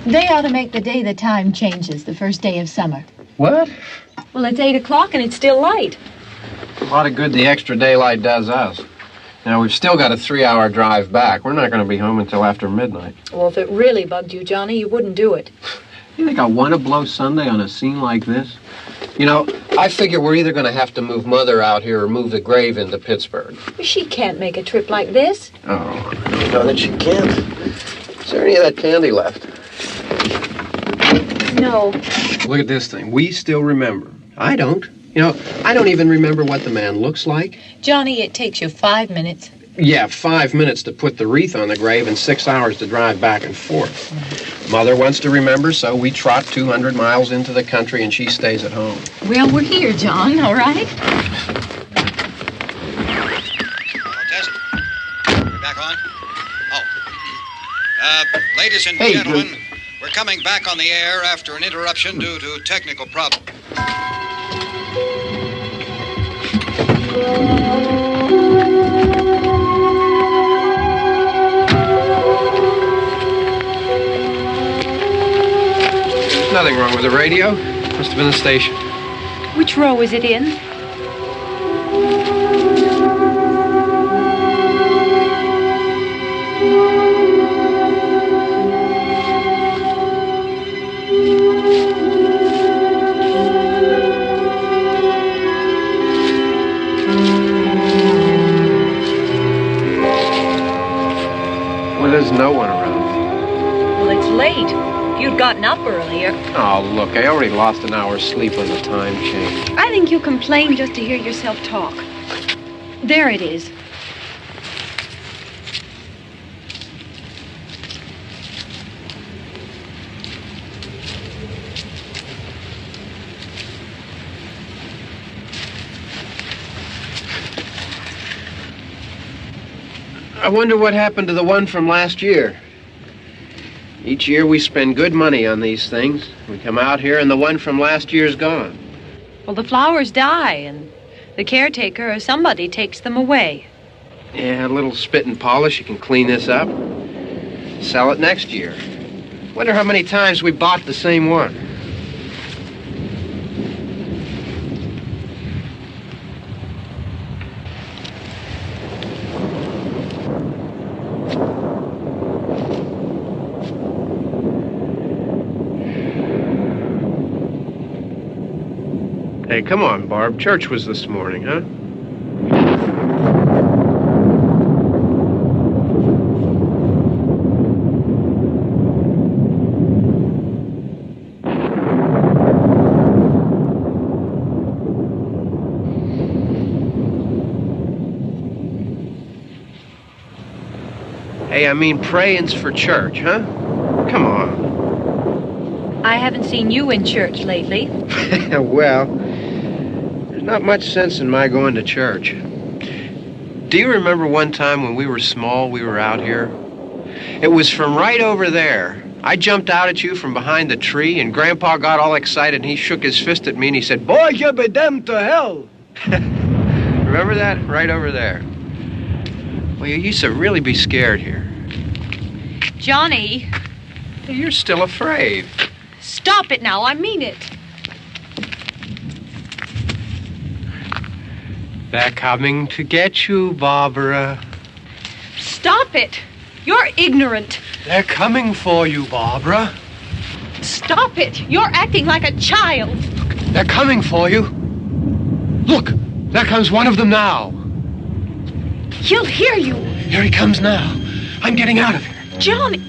They ought to make the day the time changes, the first day of summer. What? Well, it's 8 o'clock and it's still light. A lot of good the extra daylight does us. Now, we've still got a 3-hour drive back. We're not going to be home until after midnight. Well, if it really bugged you, Johnny, you wouldn't do it. You think I want to blow Sunday on a scene like this? You know, I figure we're either going to have to move Mother out here or move the grave into Pittsburgh. She can't make a trip like this. Oh, I don't know that she can't. Is there any of that candy left? No. Look at this thing. We still remember. I don't. You know, I don't even remember what the man looks like. Johnny, it takes you 5 minutes. Yeah, 5 minutes to put the wreath on the grave and 6 hours to drive back and forth. Mother wants to remember, so we trot 200 miles into the country and she stays at home. Well, we're here, John, all right? Test. We're back on? Oh. Ladies and gentlemen, we're coming back on the air after an interruption due to technical problem. There's nothing wrong with the radio. Must have been the station. Which row is it in? Well, there's no one around. Well, it's late. If you'd gotten up earlier. Oh, look, I already lost an hour's sleep on the time change. I think you complain just to hear yourself talk. There it is. I wonder what happened to the one from last year. Each year we spend good money on these things. We come out here and the one from last year's gone. Well, the flowers die and the caretaker or somebody takes them away. Yeah, a little spit and polish, you can clean this up. Sell it next year. Wonder how many times we bought the same one. Hey, come on, Barb. Church was this morning, huh? Hey, I mean praying's for church, huh? Come on. I haven't seen you in church lately. Well, there's not much sense in my going to church. Do you remember one time when we were small, we were out here? It was from right over there. I jumped out at you from behind the tree, and Grandpa got all excited, and he shook his fist at me, and he said, "Boy, you be damned to hell." Remember that? Right over there. Well, you used to really be scared here. Johnny. You're still afraid. Stop it now. I mean it. They're coming to get you, Barbara. Stop it. You're ignorant. They're coming for you, Barbara. Stop it. You're acting like a child. They're coming for you. Look, there comes one of them now. He'll hear you. Here he comes now. I'm getting out of here. Johnny.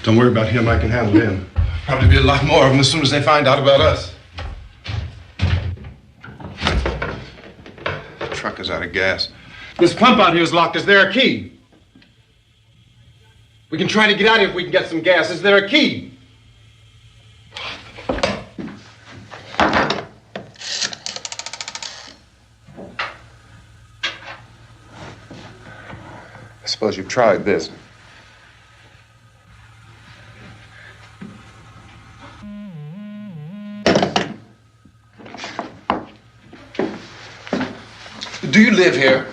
Don't worry about him. I can handle him. Probably be a lot more of them as soon as they find out about us. The truck is out of gas. This pump out here is locked. Is there a key? We can try to get out here if we can get some gas. Is there a key? I suppose you've tried this. Do you live here?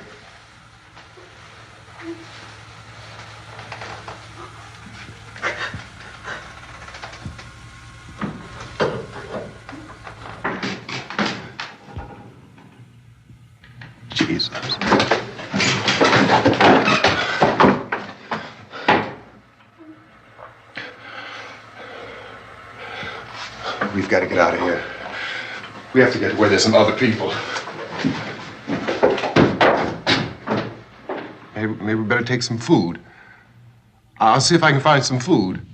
Jesus. We've got to get out of here. We have to get where there's some other people. Maybe we better take some food. I'll see if I can find some food.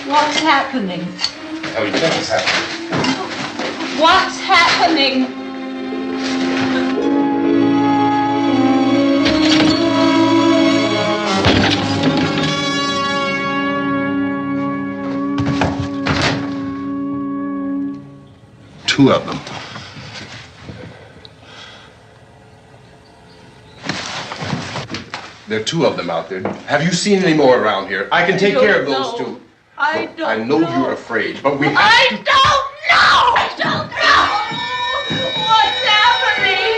What's happening? Oh, you think it's happening? What's happening? Two of them. There are two of them out there. Have you seen any more around here? I can take care of those two. I don't know. I know you're afraid, but we have I to... don't know! I don't know! What's happening?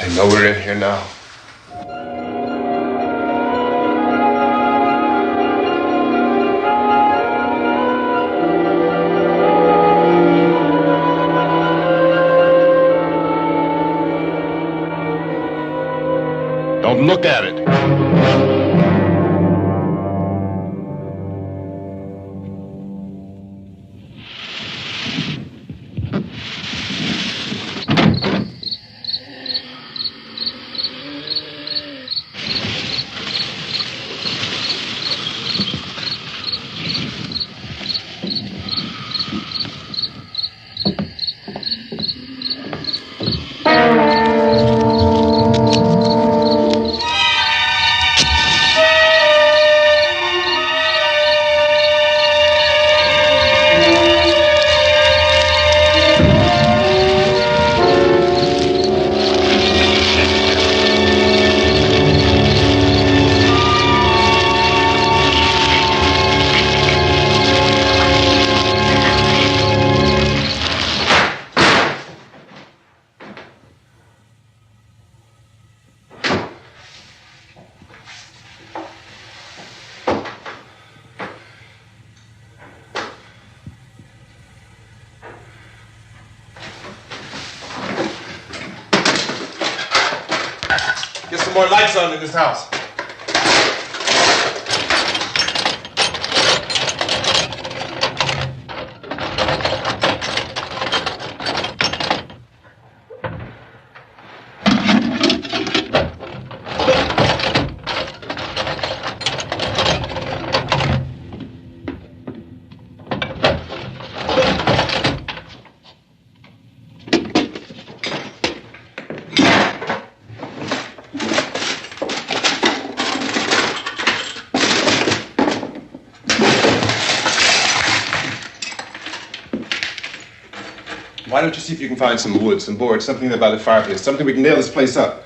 I know we're in here now. look at it. Get some more lights on in this house. Why don't you see if you can find some wood, some boards, something there by the fireplace, something we can nail this place up.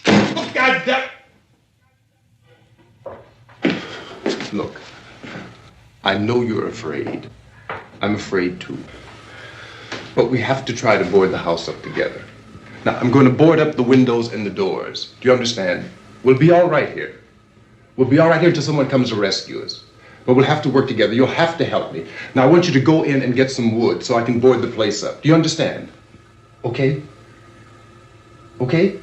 Oh, God damn! Look, I know you're afraid. I'm afraid too. But we have to try to board the house up together. Now, I'm going to board up the windows and the doors. Do you understand? We'll be all right here. We'll be all right here until someone comes to rescue us. But we'll have to work together. You'll have to help me. Now, I want you to go in and get some wood so I can board the place up. Do you understand? Okay? Okay?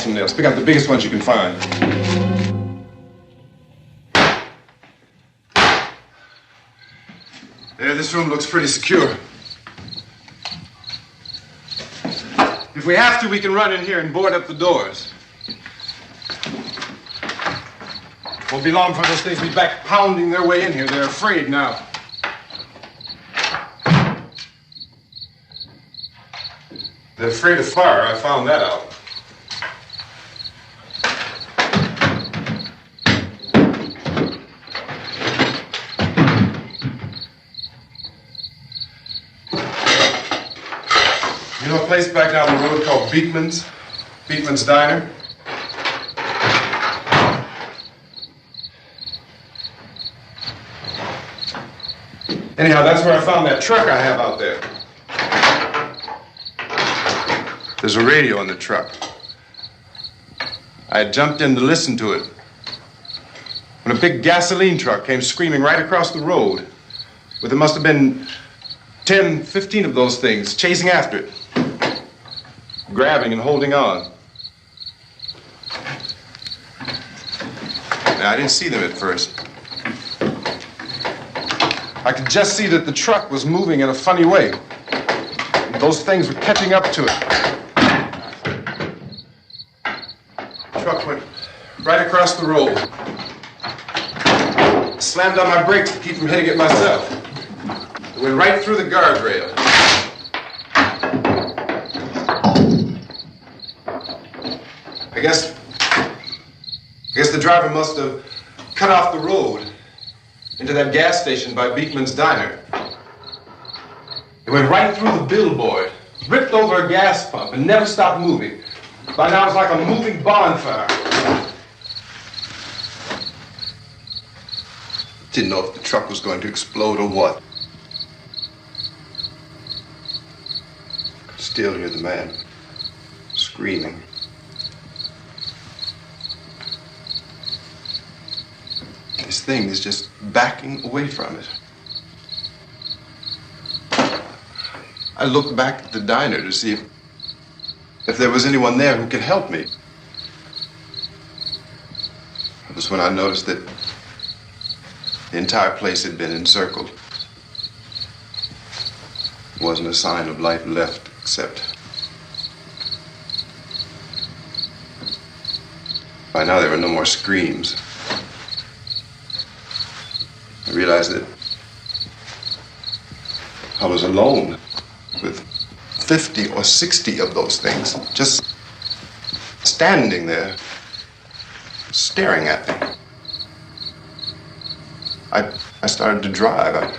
some nails. Pick out the biggest ones you can find. There, this room looks pretty secure. If we have to, we can run in here and board up the doors. Won't be long before those things will be back pounding their way in here. They're afraid now. They're afraid of fire. I found that out. You know a place back down the road called Beekman's? Beekman's Diner? Anyhow, that's where I found that truck I have out there. There's a radio in the truck. I had jumped in to listen to it when a big gasoline truck came screaming right across the road. Well, there must have been 10, 15 of those things chasing after it, grabbing and holding on. Now, I didn't see them at first. I could just see that the truck was moving in a funny way. Those things were catching up to it. The truck went right across the road. I slammed on my brakes to keep from hitting it myself. It went right through the guardrail. I guess the driver must have cut off the road into that gas station by Beekman's Diner. It went right through the billboard, ripped over a gas pump, and never stopped moving. By now, it's like a moving bonfire. Didn't know if the truck was going to explode or what. Could still hear the man screaming. This thing is just backing away from it. I looked back at the diner to see if there was anyone there who could help me. It was when I noticed that the entire place had been encircled. There wasn't a sign of life left except by now there were no more screams. I realized that I was alone with 50 or 60 of those things just standing there, staring at me. I started to drive. I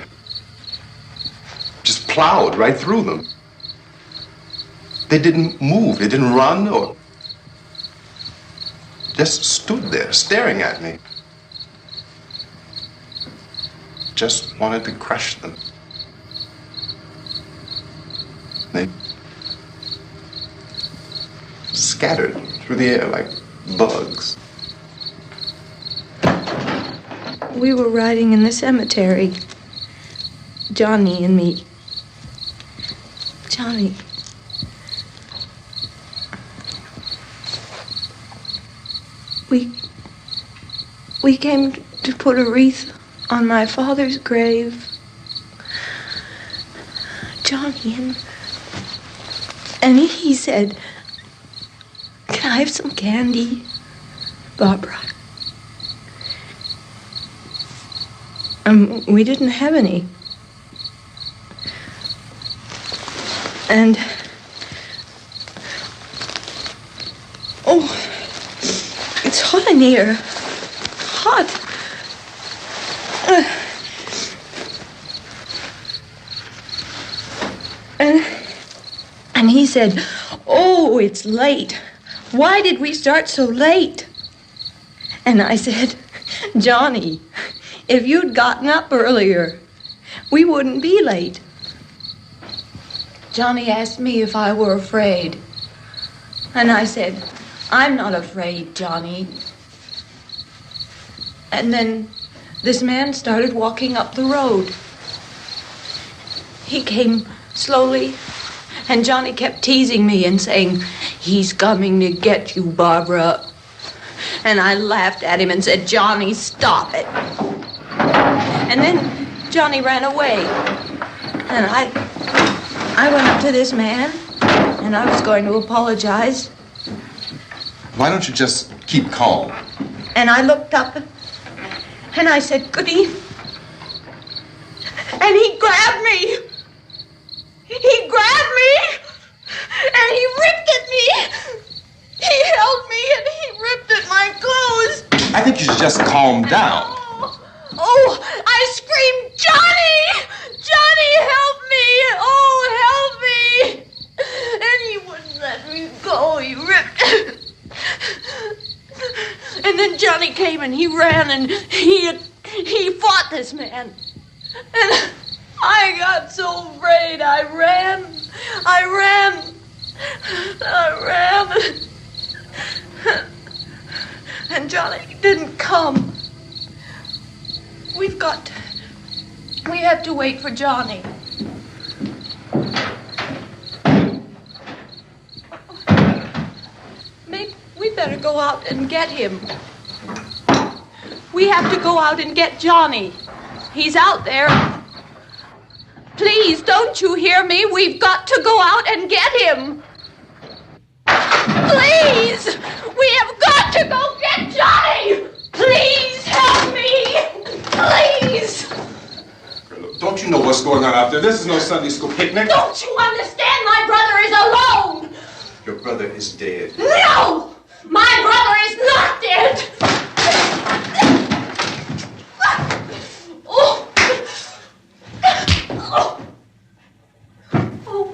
just plowed right through them. They didn't move. They didn't run or just stood there staring at me. Just wanted to crush them. They scattered through the air like bugs. We were riding in the cemetery, Johnny and me. Johnny. We came to put a wreath on my father's grave. Johnny, and he said, "Can I have some candy, Barbara?" We didn't have any. And oh, it's hot in here. Hot. And he said, "Oh, it's late. Why did we start so late?" And I said, "Johnny, if you'd gotten up earlier, we wouldn't be late." Johnny asked me if I were afraid. And I said, "I'm not afraid, Johnny." And then this man started walking up the road. He came slowly And Johnny kept teasing me and saying, "He's coming to get you, Barbara." And I laughed at him and said, "Johnny, stop it." And then Johnny ran away. And I went up to this man, and I was going to apologize. Why don't you just keep calm? And I looked up, and I said, "Good evening." And he grabbed me. He grabbed me, and he ripped at me. He held me, and he ripped at my clothes. I think you should just calm down. Oh, I screamed, "Johnny! Johnny, help me! Oh, help me!" And he wouldn't let me go. He ripped. And then Johnny came and he ran and he fought this man. And I got so afraid. I ran. And Johnny didn't come. We have to wait for Johnny. Maybe we better go out and get him. We have to go out and get Johnny. He's out there. Please, don't you hear me? We've got to go out and get him. Please! We have got to go get Johnny! Please help me! Please! Don't you know what's going on out there? This is no Sunday school picnic. Don't you understand? My brother is alone! Your brother is dead. No! My brother is not dead! Oh! Oh! Oh!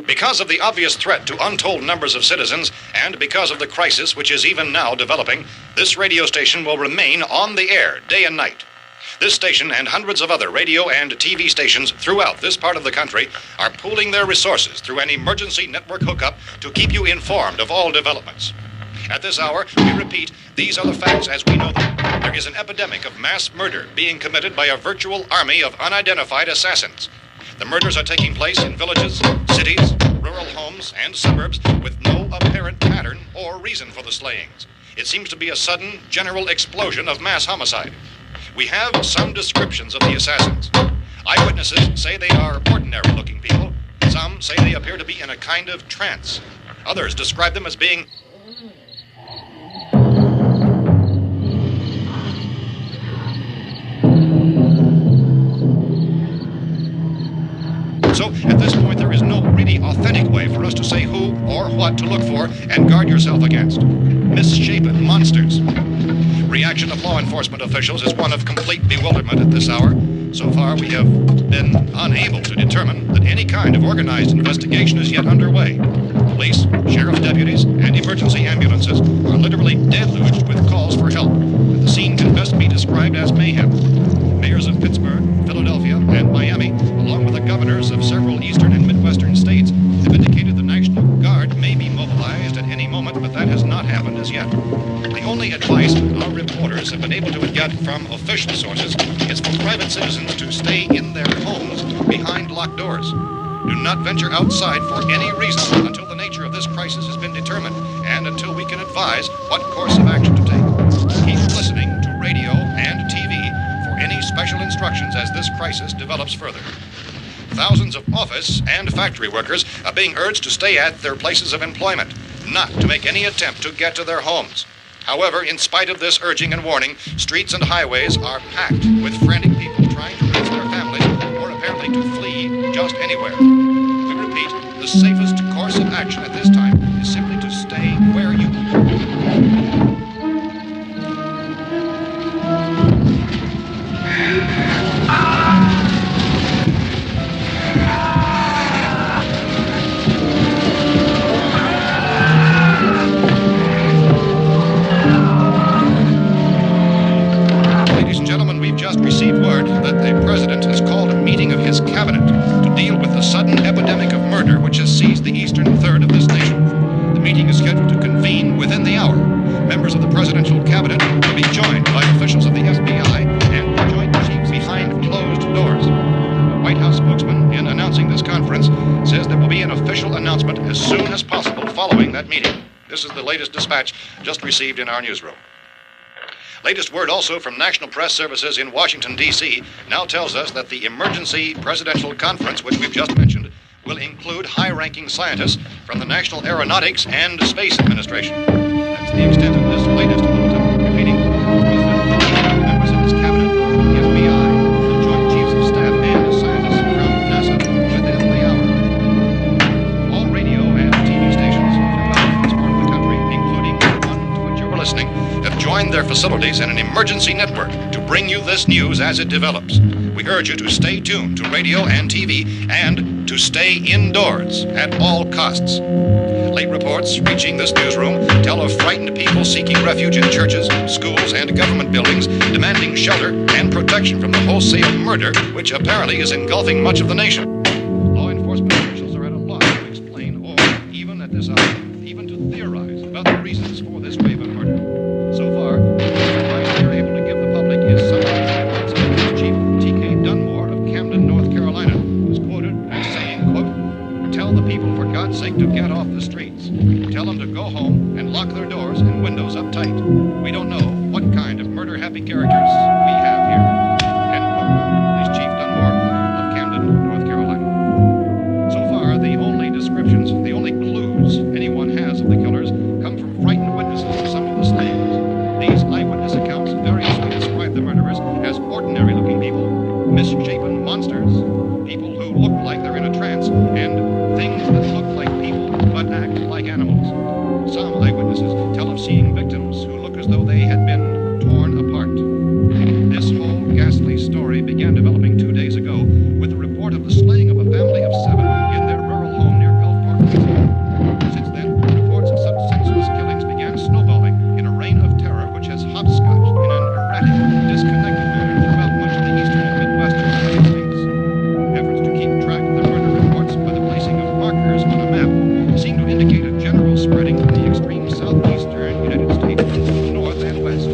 Because of the obvious threat to untold numbers of citizens, and because of the crisis which is even now developing, this radio station will remain on the air day and night. This station and hundreds of other radio and TV stations throughout this part of the country are pooling their resources through an emergency network hookup to keep you informed of all developments. At this hour, we repeat, these are the facts as we know them. There is an epidemic of mass murder being committed by a virtual army of unidentified assassins. The murders are taking place in villages, cities, rural homes, and suburbs with no apparent pattern or reason for the slayings. It seems to be a sudden, general explosion of mass homicide. We have some descriptions of the assassins. Eyewitnesses say they are ordinary-looking people. Some say they appear to be in a kind of trance. Others describe them as being So, at this point, there is no really authentic way for us to say who or what to look for and guard yourself against. Misshapen monsters. Reaction of law enforcement officials is one of complete bewilderment at this hour. So far, we have been unable to determine that any kind of organized investigation is yet underway. Police, sheriff's deputies, and emergency ambulances are literally deluged with calls for help. The scene can best be described as mayhem. Mayors of Pittsburgh, Philadelphia, and Miami, along with the governors of several eastern and midwestern states, have indicated the National Guard may be mobilized at any moment, but that has not happened as yet. The only advice our reporters have been able to get from official sources is for private citizens to stay in their homes behind locked doors. Do not venture outside for any reason until the nature of this crisis has been determined and until we can advise what course of action to take. Keep listening to radio and TV for any special instructions as this crisis develops further. Thousands of office and factory workers are being urged to stay at their places of employment, not to make any attempt to get to their homes. However, in spite of this urging and warning, streets and highways are packed with frantic people trying to reach their families or apparently to flee just anywhere. We repeat, repeat, the safest course of action at this time is simply to stay where you received word that the president has called a meeting of his cabinet to deal with the sudden epidemic of murder which has seized the eastern third of this nation. The meeting is scheduled to convene within the hour. Members of the presidential cabinet will be joined by officials of the FBI and the joint chiefs behind closed doors. The White House spokesman, in announcing this conference, says there will be an official announcement as soon as possible following that meeting. This is the latest dispatch just received in our newsroom. Latest word also from National Press Services in Washington, D.C. now tells us that the emergency presidential conference, which we've just mentioned, will include high-ranking scientists from the National Aeronautics and Space Administration. That's the extent of this latest bulletin. Repeating, members of his cabinet, the FBI, the Joint Chiefs of Staff, and scientists from NASA within the hour. All radio and TV stations throughout this part of the country, including the one to which you were listening, have joined their facilities in an emergency network to bring you this news as it develops. We urge you to stay tuned to radio and TV and to stay indoors at all costs. Late reports reaching this newsroom tell of frightened people seeking refuge in churches, schools, and government buildings, demanding shelter and protection from the wholesale murder which apparently is engulfing much of the nation. Law enforcement officials are at a loss to explain or, even at this hour, even to theorize about the reasons for this wave of murder. So far, the advice they're able to give the public is summary statements of Chief T.K. Dunmore of Camden, North Carolina, who's quoted as saying, quote, "Tell the people, for God's sake, to get off the streets. Tell them to go home and lock their doors and windows up tight. We don't know what kind of murder-happy characters we have here." End quote. This Chief Dunmore of Camden, North Carolina. So far, the only descriptions, the only clues anyone has of the killers come from frightened witnesses of some of the slayings. These eyewitness accounts variously describe the murderers as ordinary-looking people, misshapen monsters, people who look like they're in a trance, and things that look like people but act like animals. Some eyewitnesses tell of seeing victims who look as though they had been torn apart. This whole ghastly story began developing 2 days ago with the report of the slaying of a family of 7 in their rural home near Gulfport, Louisiana. Since then, reports of such senseless killings began snowballing in a reign of terror which has hopscotched in an erratic, disconnected manner throughout much of the eastern and midwestern United States. Efforts to keep track of the murder reports by the placing of markers on a map seem to indicate a general spreading from the extreme southeastern United States to the north and west.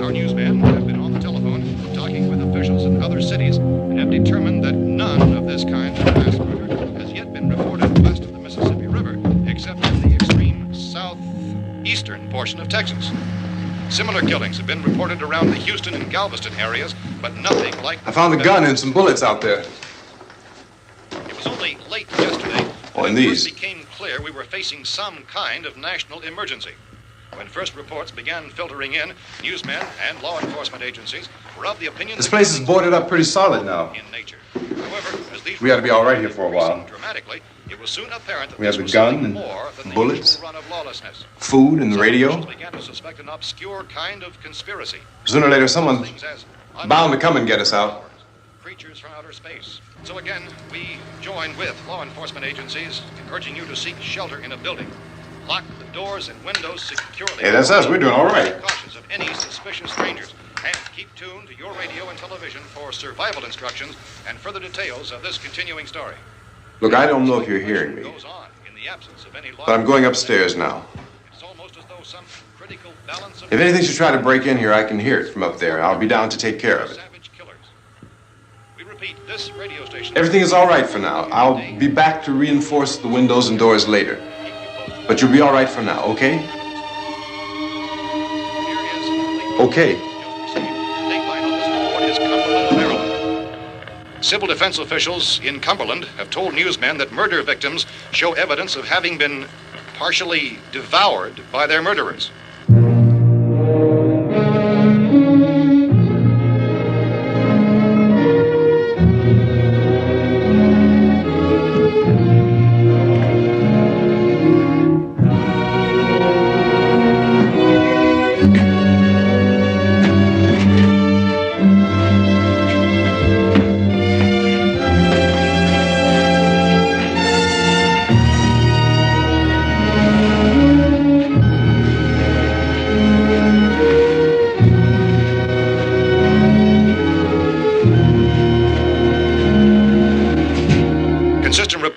Our newsmen have been on the telephone talking with officials in other cities and have determined that none of this kind of mass murder has yet been reported west of the Mississippi River, except in the extreme southeastern portion of Texas. Similar killings have been reported around the Houston and Galveston areas, but nothing like... I found a gun and some bullets out there. It was only late yesterday Oh, and that it these. first became clear we were facing some kind of national emergency. When first reports began filtering in, newsmen and law enforcement agencies were of the opinion This that place is killings boarded up pretty solid now. in nature. However, as these We ought to be all right here for a while. increasing dramatically, it was soon apparent that We have this the was gun something and more than the bullets. usual run of lawlessness. Food and the Some radio. officials began to suspect an obscure kind of conspiracy. Sooner or later, someone's Things as bound to come and get us out. creatures from outer space. So again, we join with law enforcement agencies, urging you to seek shelter in a building. Lock the doors and windows securely. Hey, that's us. We're doing all right. Cautious of any suspicious strangers. And keep tuned to your radio and television for survival instructions and further details of this continuing story. Look, I don't know if you're hearing me, Goes on in the absence of any law. but I'm going upstairs now. It's almost as though some critical balance of If anything should try to break in here, I can hear it from up there. I'll be down to take care of it. savage killers. We repeat, this radio station. Everything is all right for now. I'll be back to reinforce the windows and doors later. But you'll be all right for now, okay? Okay. Dateline on this report is Cumberland, Maryland. Civil defense officials in Cumberland have told newsmen that murder victims show evidence of having been partially devoured by their murderers.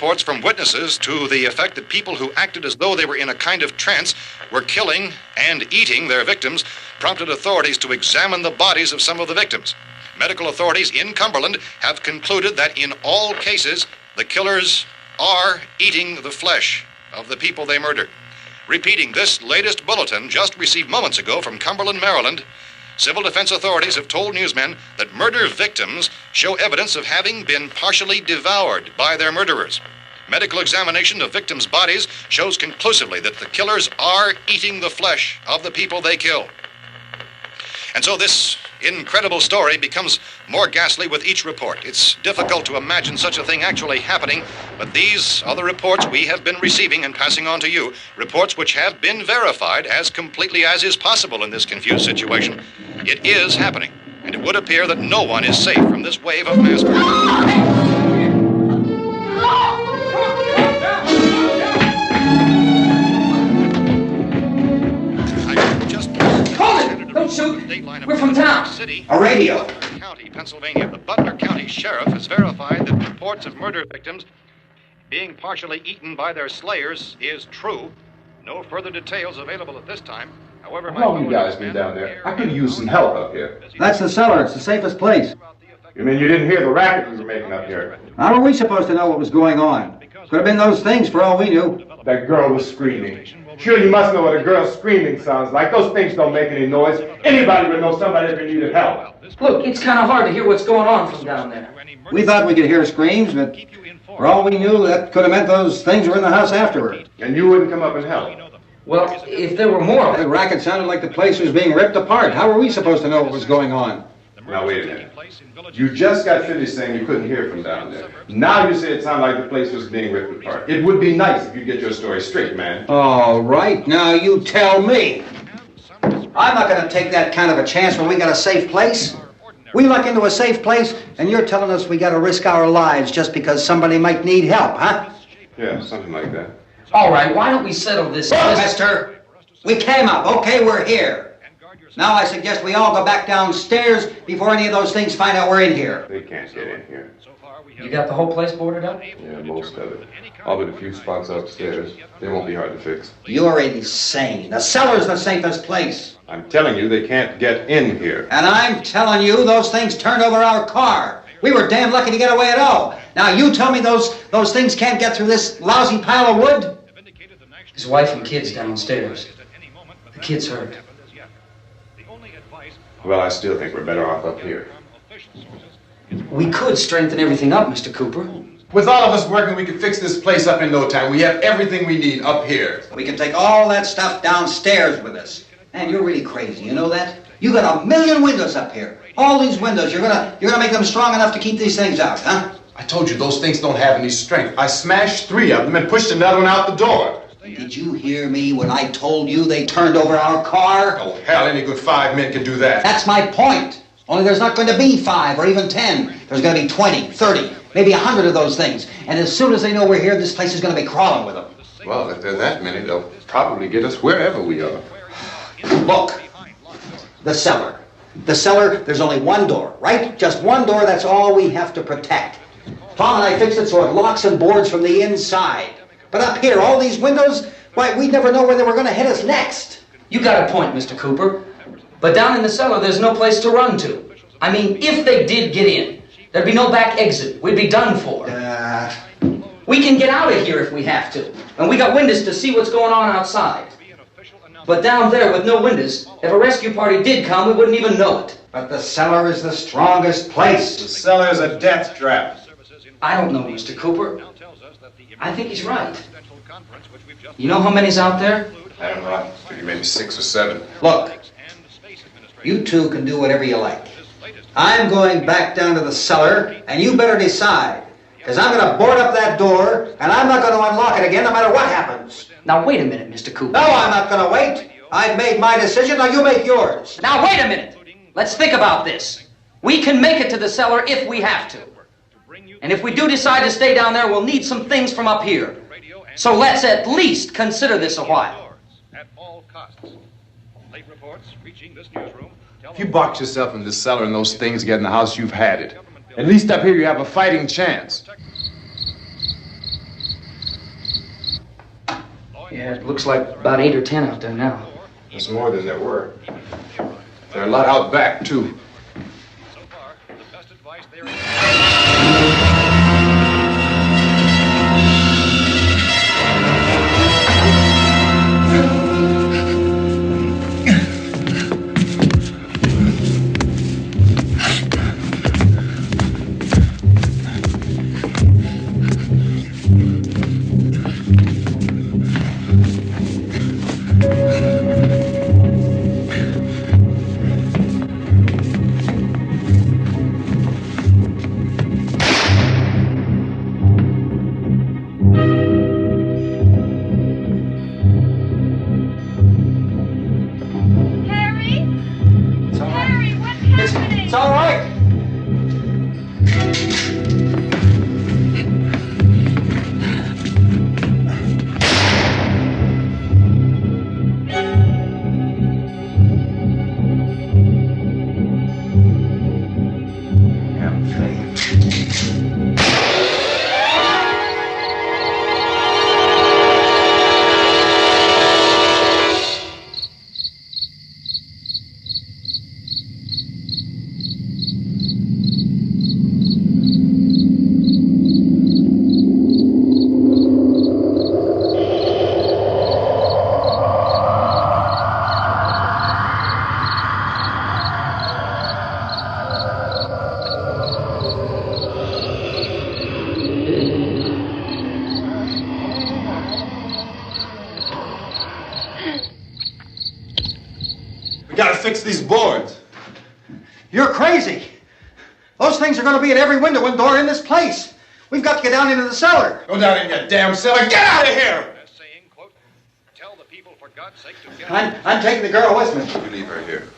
reports from witnesses to the effect that people who acted as though they were in a kind of trance were killing and eating their victims prompted authorities to examine the bodies of some of the victims. Medical authorities in Cumberland have concluded that in all cases, the killers are eating the flesh of the people they murdered. Repeating this latest bulletin just received moments ago from Cumberland, Maryland, civil defense authorities have told newsmen that murder victims show evidence of having been partially devoured by their murderers. Medical examination of victims' bodies shows conclusively that the killers are eating the flesh of the people they kill. And so this incredible story becomes more ghastly with each report. It's difficult to imagine such a thing actually happening, but these are the reports we have been receiving and passing on to you, reports which have been verified as completely as is possible in this confused situation. It is happening, and it would appear that no one is safe from this wave of mass murder. Don't shoot. We're from town. A radio. County, Pennsylvania. The Butler County Sheriff has verified that reports of murder victims being partially eaten by their slayers is true. No further details available at this time. However, how long you guys been down there? I could use some help up here. That's the cellar. It's the safest place. You mean you didn't hear the racket we were making up here? How were we supposed to know what was going on? Could have been those things for all we knew. That girl was screaming. Sure, you must know what a girl screaming sounds like. Those things don't make any noise. Anybody would know somebody ever needed help. Look, it's kind of hard to hear what's going on from down there. We thought we could hear screams, but for all we knew, that could have meant those things were in the house afterward. And you wouldn't come up and help? Well, if there were more... The racket sounded like the place was being ripped apart. How were we supposed to know what was going on? Now, wait a minute. You just got finished saying you couldn't hear from down there. Now you say it sounded like the place was being ripped apart. It would be nice if you get your story straight, man. All right, now you tell me. I'm not going to take that kind of a chance when we got a safe place. We luck into a safe place, and you're telling us we got to risk our lives just because somebody might need help, huh? Yeah, something like that. All right, why don't we settle this? Look, mister, we came up. Okay, we're here. Now I suggest we all go back downstairs before any of those things find out we're in here. They can't get in here. You got the whole place boarded up? Yeah, most of it. All but a few spots upstairs. They won't be hard to fix. You're insane. The cellar's the safest place. I'm telling you, they can't get in here. And I'm telling you, those things turned over our car. We were damn lucky to get away at all. Now you tell me those things can't get through this lousy pile of wood? His wife and kids downstairs. The kid's hurt. Well, I still think we're better off up here. We could strengthen everything up, Mr. Cooper. With all of us working, we could fix this place up in no time. We have everything we need up here. We can take all that stuff downstairs with us. Man, you're really crazy, you know that? You got 1,000,000 windows up here. All these windows, you're gonna make them strong enough to keep these things out, huh? I told you those things don't have any strength. I smashed 3 of them and pushed another one out the door. Did you hear me when I told you they turned over our car? Oh, hell, any good 5 men could do that. That's my point. Only there's not going to be 5 or even 10. There's going to be 20, 30, maybe 100 of those things. And as soon as they know we're here, this place is going to be crawling with them. Well, if there are that many, they'll probably get us wherever we are. Look, the cellar. The cellar, there's only one door, right? Just one door, that's all we have to protect. Tom and I fixed it so it locks and boards from the inside. But up here, all these windows, why, we'd never know where they were going to hit us next. You got a point, Mr. Cooper. But down in the cellar, there's no place to run to. I mean, if they did get in, there'd be no back exit. We'd be done for. We can get out of here if we have to. And we got windows to see what's going on outside. But down there with no windows, if a rescue party did come, we wouldn't even know it. But the cellar is the strongest place. The cellar is a death trap. I don't know, Mr. Cooper. I think he's right. You know how many's out there? I don't know. Maybe 6 or 7. Look, you two can do whatever you like. I'm going back down to the cellar, and you better decide. Because I'm going to board up that door, and I'm not going to unlock it again no matter what happens. Now, wait a minute, Mr. Cooper. No, I'm not going to wait. I've made my decision, now you make yours. Now, wait a minute. Let's think about this. We can make it to the cellar if we have to. And if we do decide to stay down there, we'll need some things from up here. So let's at least consider this a while. If you box yourself in this cellar and those things get in the house, you've had it. At least up here you have a fighting chance. Yeah, it looks like about 8 or 10 out there now. There's more than there were. There are a lot out back, too. So far, the best advice there It's all right. We gotta fix these boards. You're crazy. Those things are going to be at every window and door in this place. We've got to get down into the cellar. Go down in your damn cellar. Get out of here! saying, quote, tell the people for God's sake to get I'm taking the girl with me. You leave her here.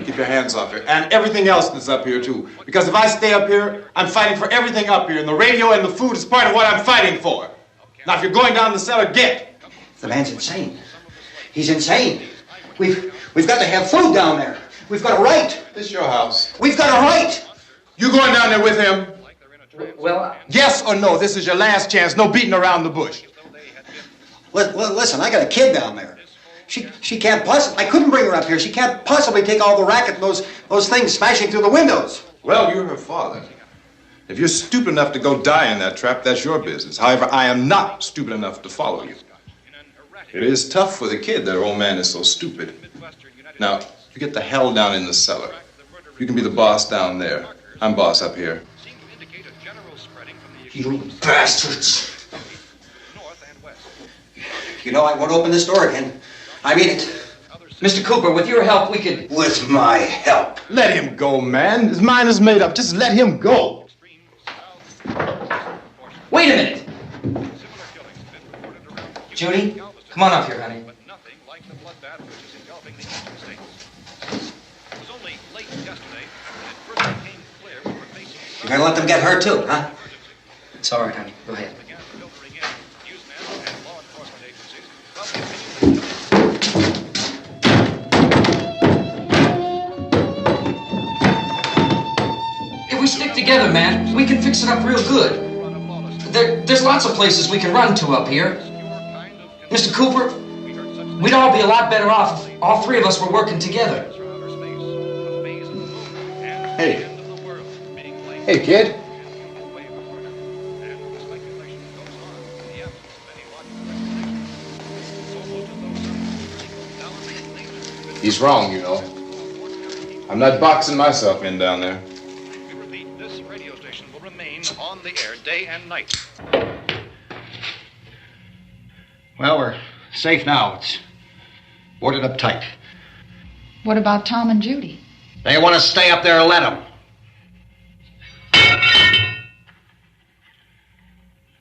Keep your hands off her. And everything else that's up here, too. Because if I stay up here, I'm fighting for everything up here. And the radio and the food is part of what I'm fighting for. Now, if you're going down the cellar, get. The man's insane. He's insane. We've got to have food down there. We've got a right. This is your house. We've got a right. You going down there with him? Well, Yes or no? This is your last chance. No beating around the bush. Listen, I got a kid down there. She can't possibly. I couldn't bring her up here. She can't possibly take all the racket and those things smashing through the windows. Well, you're her father. If you're stupid enough to go die in that trap, that's your business. However, I am not stupid enough to follow you. It is tough for the kid that her old man is so stupid. Now, you get the hell down in the cellar. You can be the boss down there. I'm boss up here. You bastards. You know I won't open this door again. I mean it. Mr. Cooper, with your help, we could... With my help. Let him go, man. His mind is made up. Just let him go. Wait a minute. Judy, come on up here, honey. You're gonna let them get hurt too, huh? It's all right, honey. Go ahead. If we stick together, man, we can fix it up real good. There's lots of places we can run to up here. Mr. Cooper, we'd all be a lot better off if all three of us were working together. Hey. Hey, kid. He's wrong, you know. I'm not boxing myself in down there. We repeat, this radio station will remain on the air day and night. Well, we're safe now. It's boarded up tight. What about Tom and Judy? They want to stay up there and let them.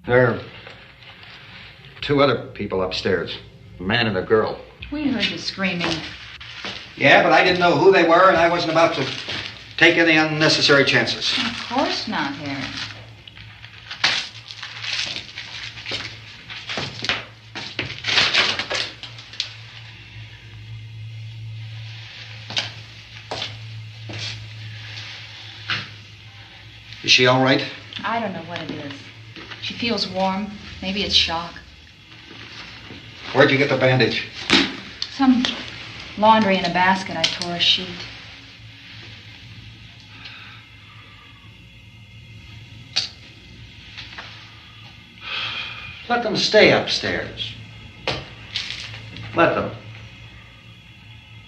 There are two other people upstairs, a man and a girl. We heard you screaming. Yeah, but I didn't know who they were, and I wasn't about to take any unnecessary chances. Of course not, Harry. Is she all right? I don't know what it is. She feels warm. Maybe it's shock. Where'd you get the bandage? Some laundry in a basket. I tore a sheet. Let them stay upstairs. Let them.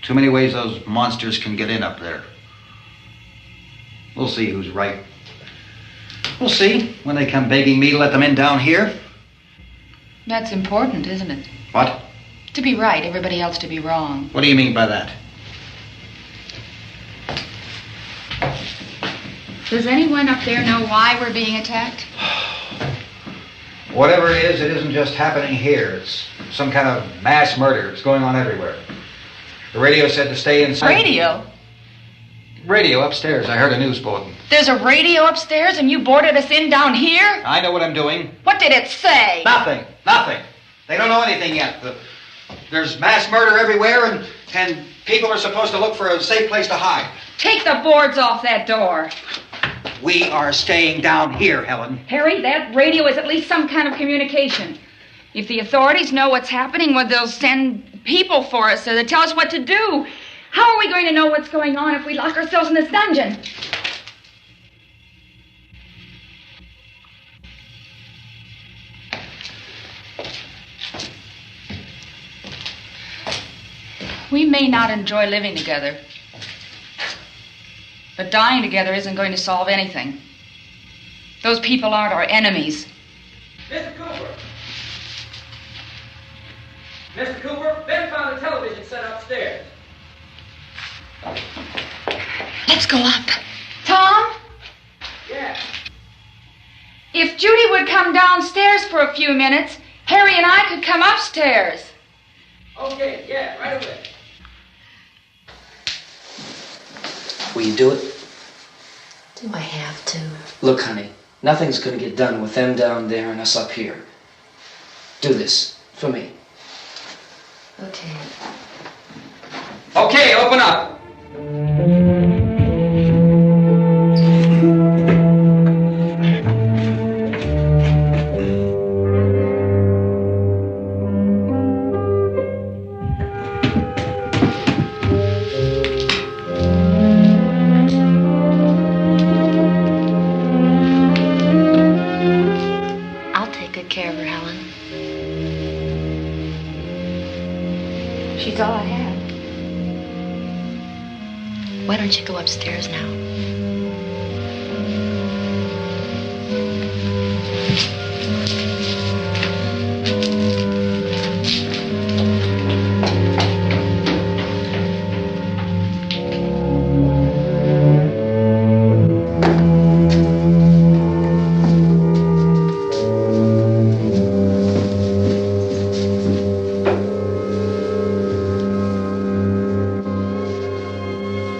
Too many ways those monsters can get in up there. We'll see who's right. We'll see when they come begging me to let them in down here. That's important, isn't it? What? To be right, everybody else to be wrong. What do you mean by that? Does anyone up there know why we're being attacked? Whatever it isn't just happening here. It's some kind of mass murder. It's going on everywhere. The radio said to stay inside. Radio? Radio upstairs. I heard a news bulletin. There's a radio upstairs and you boarded us in down here? I know what I'm doing. What did it say? Nothing. They don't know anything yet. There's mass murder everywhere and people are supposed to look for a safe place to hide. Take the boards off that door. We are staying down here, Helen. Harry, that radio is at least some kind of communication. If the authorities know what's happening, well, they'll send people for us to tell us what to do. How are we going to know what's going on if we lock ourselves in this dungeon? We may not enjoy living together, but dying together isn't going to solve anything. Those people aren't our enemies. Mr. Cooper! Mr. Cooper, Ben found a television set upstairs. Let's go up. Tom? Yeah. If Judy would come downstairs for a few minutes, Harry and I could come upstairs. Okay, yeah, right away. Will you do it? Do I have to? Look, honey, nothing's gonna get done with them down there and us up here. Do this for me. Okay. Okay, open up. I'll take good care of her, Helen. She's all I have. Why don't you go upstairs now?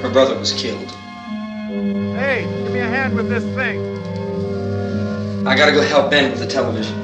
Her brother was killed. Hey, give me a hand with this thing. I gotta go help Ben with the television.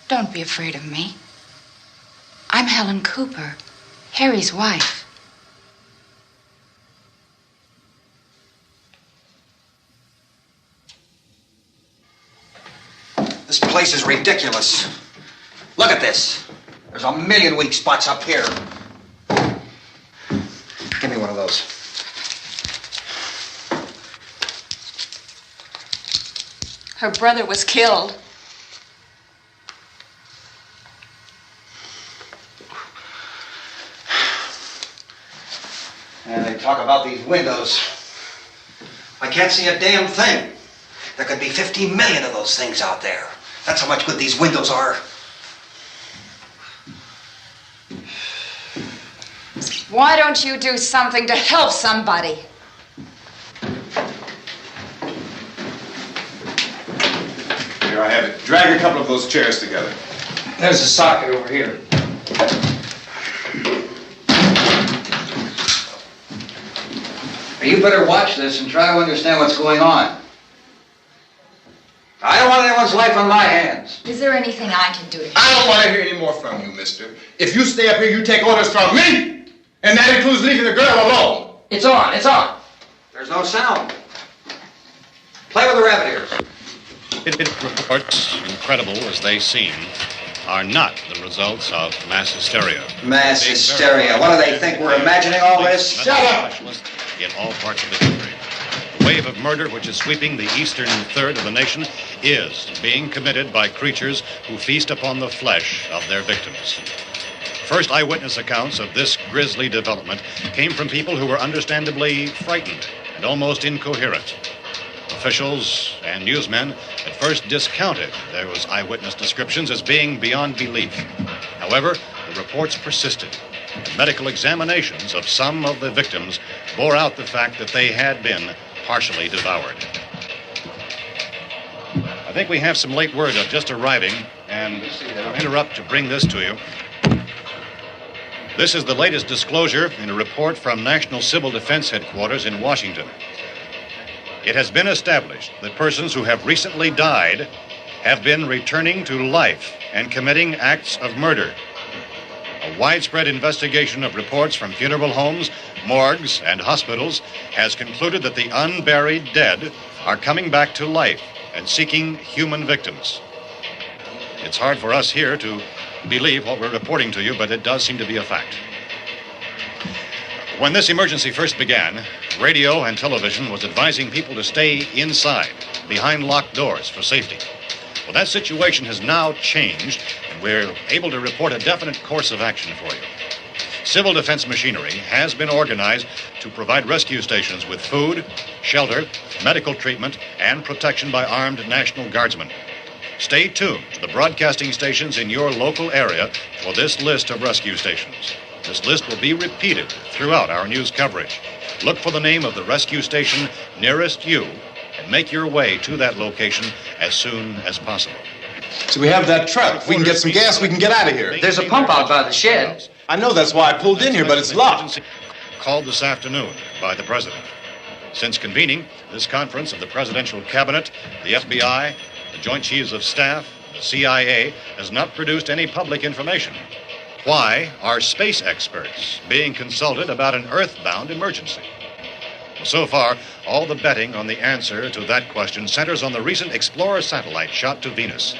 Don't be afraid of me. I'm Helen Cooper, Harry's wife. This place is ridiculous. Look at this. There's a million weak spots up here. Give me one of those. Her brother was killed. And they talk about these windows. I can't see a damn thing. There could be 50 million of those things out there. That's how much good these windows are. Why don't you do something to help somebody? Here I have it. Drag a couple of those chairs together. There's a socket over here. You better watch this and try to understand what's going on. I don't want anyone's life on my hands. Is there anything I can do to help? I don't want to hear any more from you, mister. If you stay up here, you take orders from me. And that includes leaving the girl alone. It's on, it's on. There's no sound. Play with the rabbit ears. Reports, incredible as they seem, are not the results of mass hysteria. Mass hysteria. What do they think? We're imagining all this? Shut up! In all parts of the country. The wave of murder which is sweeping the eastern third of the nation is being committed by creatures who feast upon the flesh of their victims. First eyewitness accounts of this grisly development came from people who were understandably frightened and almost incoherent. Officials and newsmen at first discounted those eyewitness descriptions as being beyond belief. However, the reports persisted. The medical examinations of some of the victims bore out the fact that they had been partially devoured. I think we have some late word just arriving, and I'll interrupt to bring this to you. This is the latest disclosure in a report from National Civil Defense Headquarters in Washington. It has been established that persons who have recently died have been returning to life and committing acts of murder. A widespread investigation of reports from funeral homes, morgues, and hospitals has concluded that the unburied dead are coming back to life and seeking human victims. It's hard for us here to believe what we're reporting to you, but it does seem to be a fact. When this emergency first began, radio and television was advising people to stay inside, behind locked doors for safety. Well, that situation has now changed, and we're able to report a definite course of action for you. Civil defense machinery has been organized to provide rescue stations with food, shelter, medical treatment, and protection by armed National Guardsmen. Stay tuned to the broadcasting stations in your local area for this list of rescue stations. This list will be repeated throughout our news coverage. Look for the name of the rescue station nearest you and make your way to that location as soon as possible. So we have that truck. If we can get some gas, we can get out of here. There's a pump out by the shed. I know, that's why I pulled in here, but it's locked. Called this afternoon by the President. Since convening this conference of the Presidential Cabinet, the FBI, the Joint Chiefs of Staff, the CIA has not produced any public information. Why are space experts being consulted about an earthbound emergency? So far, all the betting on the answer to that question centers on the recent Explorer satellite shot to Venus.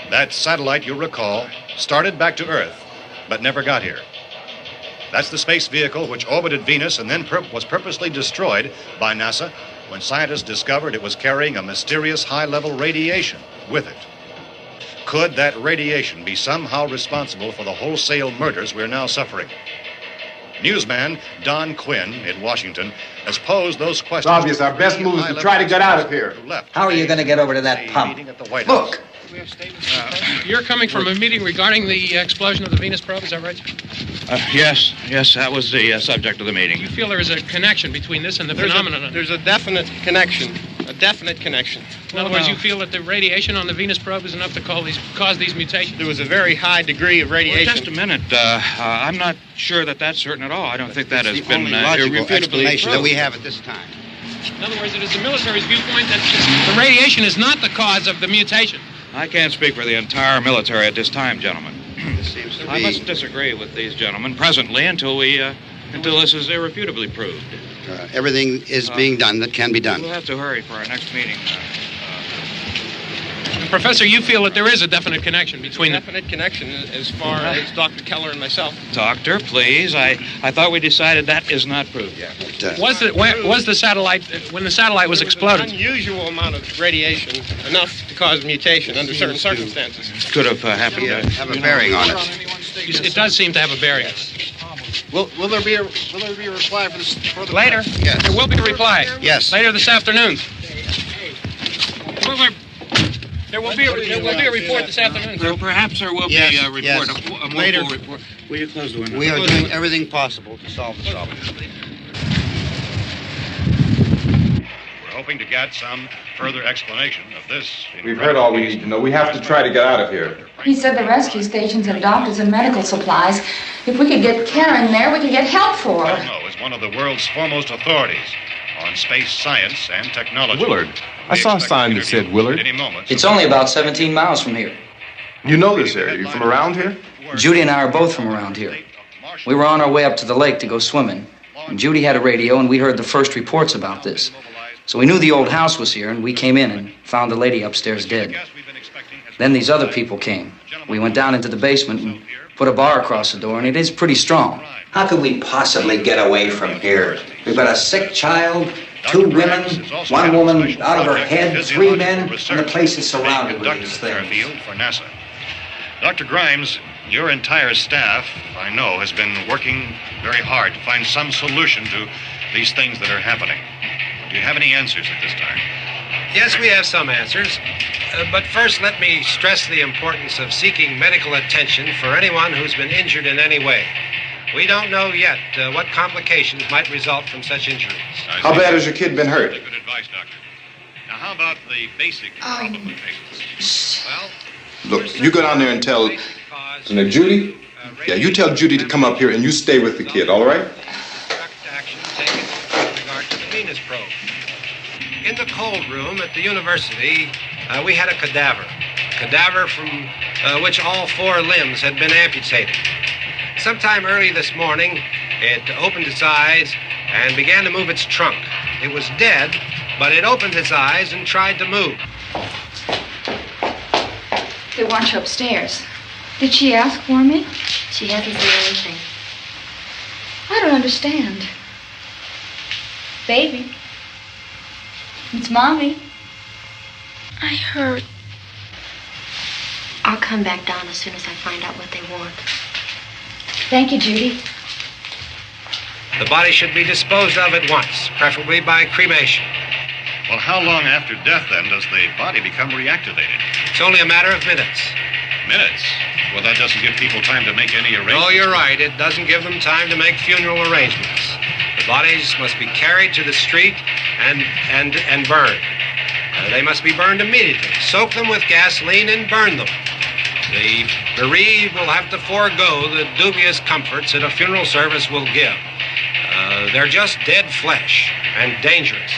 That satellite, you'll recall, started back to Earth, but never got here. That's the space vehicle which orbited Venus and then was purposely destroyed by NASA when scientists discovered it was carrying a mysterious high-level radiation with it. Could that radiation be somehow responsible for the wholesale murders we're now suffering? Newsman Don Quinn in Washington has posed those questions. It's obvious our best move is to try to get out of here. How are you going to get over to that pump? Look! You're coming from a meeting regarding the explosion of the Venus probe, is that right? Yes, that was the subject of the meeting. You feel there is a connection between this and the phenomenon? There's a definite connection. In other words, you feel that the radiation on the Venus probe is enough to cause these mutations? There was a very high degree of radiation. Well, just a minute. I'm not sure that that's certain at all. I don't think that has been logical explanation that we have at this time. In other words, it is the military's viewpoint that the radiation is not the cause of the mutation. I can't speak for the entire military at this time, gentlemen. This seems to be... I must disagree with these gentlemen presently until this is irrefutably proved. Everything is being done that can be done. We'll have to hurry for our next meeting. Professor, you feel that there is a definite connection between them? Definite connection as far as Dr. Keller and myself. Doctor, please. I thought we decided that is not proved yet. Was the satellite, when the satellite was exploded? An unusual amount of radiation, enough to cause mutation under certain circumstances. Could have happened. Have a bearing on it. It does seem to have a bearing. Will there be a reply for the later? Yes. There will be a reply. Yes. Later this afternoon. There will be a report this afternoon. Perhaps there will be a report, a full report. Will you close the window? We are doing everything possible to solve the problem. We're hoping to get some further explanation of this. We've heard all we need to know. We have to try to get out of here. He said the rescue stations have doctors and medical supplies. If we could get care in there, we could get help for her. Elmo is one of the world's foremost authorities on space science and technology. Willard. I saw a sign that said Willard. Any moment. It's only about 17 miles from here. You know this area. You from around here? Judy and I are both from around here. We were on our way up to the lake to go swimming, and Judy had a radio, and we heard the first reports about this. So we knew the old house was here, and we came in and found the lady upstairs dead. Then these other people came. We went down into the basement and put a bar across the door, and it is pretty strong. How could we possibly get away from here? We've got a sick child, 2 women, 1 woman out of her head, 3 men, and the place is surrounded with these things. For NASA. Dr. Grimes, your entire staff, I know, has been working very hard to find some solution to these things that are happening. Do you have any answers at this time? Yes, we have some answers. But first, let me stress the importance of seeking medical attention for anyone who's been injured in any way. We don't know yet what complications might result from such injuries. How bad has your kid been hurt? Good advice, Doctor. Now, how about the basic complications? Well, Look, you go down there and tell... Now, Judy? Yeah, you tell Judy to come up here and you stay with the kid, all right? action taken with regard to the Venus probe. In the cold room at the university, we had a cadaver from which all 4 limbs had been amputated. Sometime early this morning, it opened its eyes and began to move its trunk. It was dead, but it opened its eyes and tried to move. They want you upstairs. Did she ask for me? She hasn't said anything. I don't understand. Baby. It's Mommy. I heard. I'll come back down as soon as I find out what they want. Thank you, Judy. The body should be disposed of at once, preferably by cremation. Well, how long after death, then, does the body become reactivated? It's only a matter of minutes. Minutes? Well, that doesn't give people time to make any arrangements. Oh, you're right. It doesn't give them time to make funeral arrangements. The bodies must be carried to the street and burned. They must be burned immediately. Soak them with gasoline and burn them. The bereaved will have to forego the dubious comforts that a funeral service will give. They're just dead flesh and dangerous.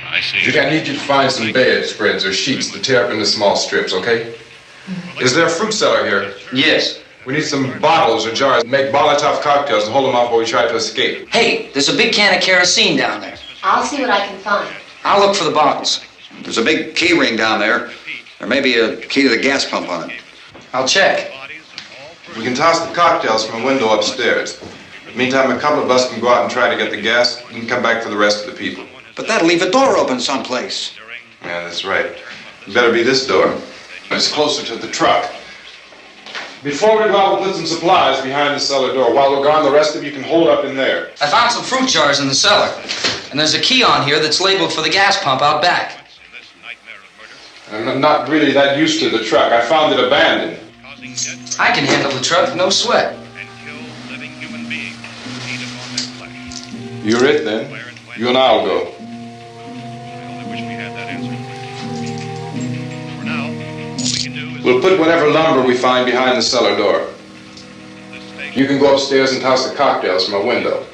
I see. Judy, I need you to find some bedspreads or sheets to tear up into small strips, okay? Is there a fruit cellar here? Yes. We need some bottles or jars to make Molotov cocktails and hold them off while we try to escape. Hey, there's a big can of kerosene down there. I'll see what I can find. I'll look for the bottles. There's a big key ring down there. There may be a key to the gas pump on it. I'll check. We can toss the cocktails from a window upstairs. Meantime, a couple of us can go out and try to get the gas and come back for the rest of the people. But that'll leave a door open someplace. Yeah, that's right. It better be this door. It's closer to the truck. Before we go out, we'll put some supplies behind the cellar door. While we're gone, the rest of you can hold up in there. I found some fruit jars in the cellar. And there's a key on here that's labeled for the gas pump out back. I'm not really that used to the truck. I found it abandoned. I can handle the truck, no sweat. You're it, then. You and I'll go. We'll put whatever lumber we find behind the cellar door. You can go upstairs and toss the cocktails from a window.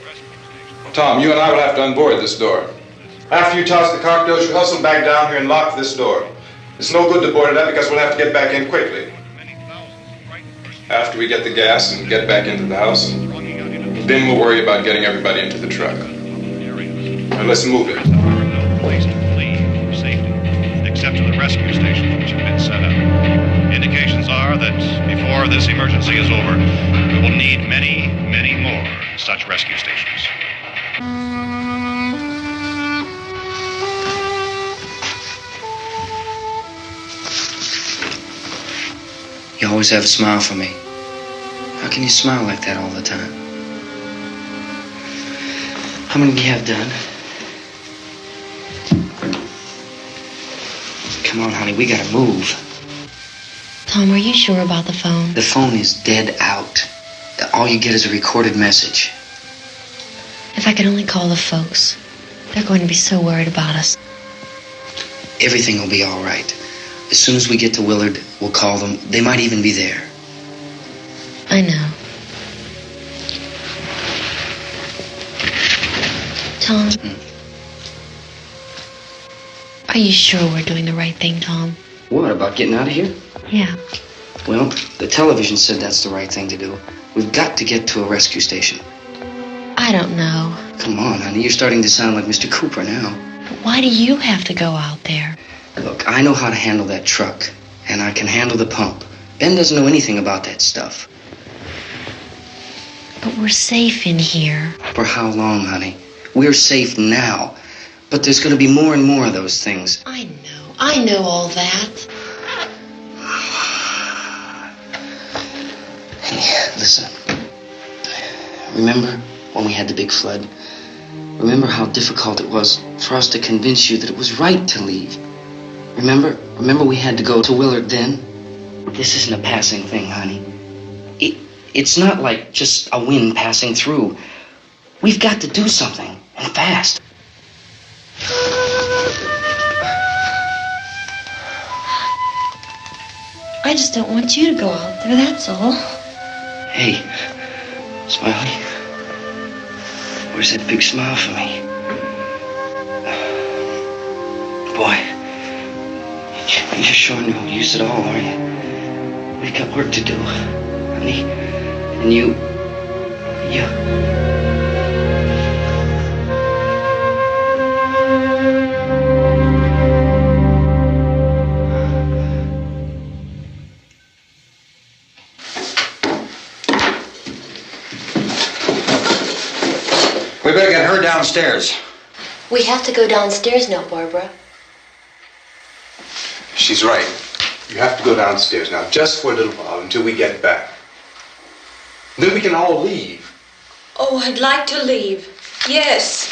Tom, you and I will have to unboard this door. After you toss the cocktails, you hustle back down here and lock this door. It's no good to board it up because we'll have to get back in quickly. After we get the gas and get back into the house, then we'll worry about getting everybody into the truck. Now let's move it. No place to flee for safety, except to the rescue stations which have been set up. Indications are that before this emergency is over, we will need many, many more such rescue stations. You always have a smile for me. How can you smile like that all the time? How many do you have done? Come on, honey, we gotta move. Tom, are you sure about the phone? The phone is dead out. all you get is a recorded message. If I could only call the folks. They're going to be so worried about us. Everything will be all right. As soon as we get to Willard, we'll call them. They might even be there. I know. Tom? Are you sure we're doing the right thing, Tom? What, about getting out of here? Yeah. Well, the television said that's the right thing to do. We've got to get to a rescue station. I don't know. Come on, honey. You're starting to sound like Mr. Cooper now. But why do you have to go out there? Look, I know how to handle that truck, and I can handle the pump. Ben doesn't know anything about that stuff. But we're safe in here. For how long, honey? We're safe now. But there's going to be more and more of those things. I know all that. Hey, listen. Remember when we had the big flood? Remember how difficult it was for us to convince you that it was right to leave? Remember we had to go to Willard then? This isn't a passing thing, honey. It's not like just a wind passing through. We've got to do something, and fast. I just don't want you to go out there, that's all. Hey, Smiley. Where's that big smile for me? Boy, you're sure no use at all, are you? We've got work to do, honey. And you... We better get her downstairs. We have to go downstairs now, Barbara. She's right. You have to go downstairs now, just for a little while, until we get back. Then we can all leave. Oh, I'd like to leave. Yes.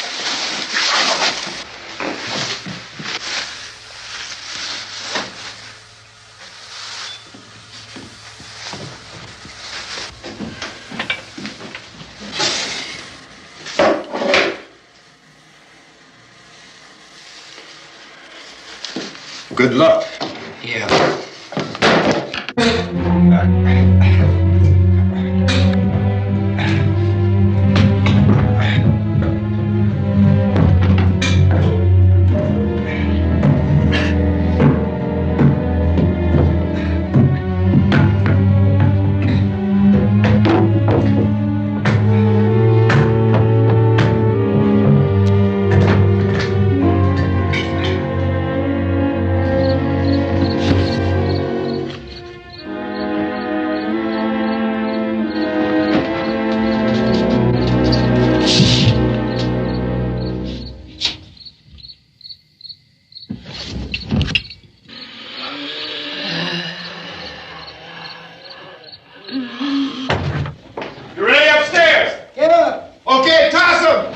Good luck. Yeah. You ready upstairs? Yeah. Okay, toss 'em.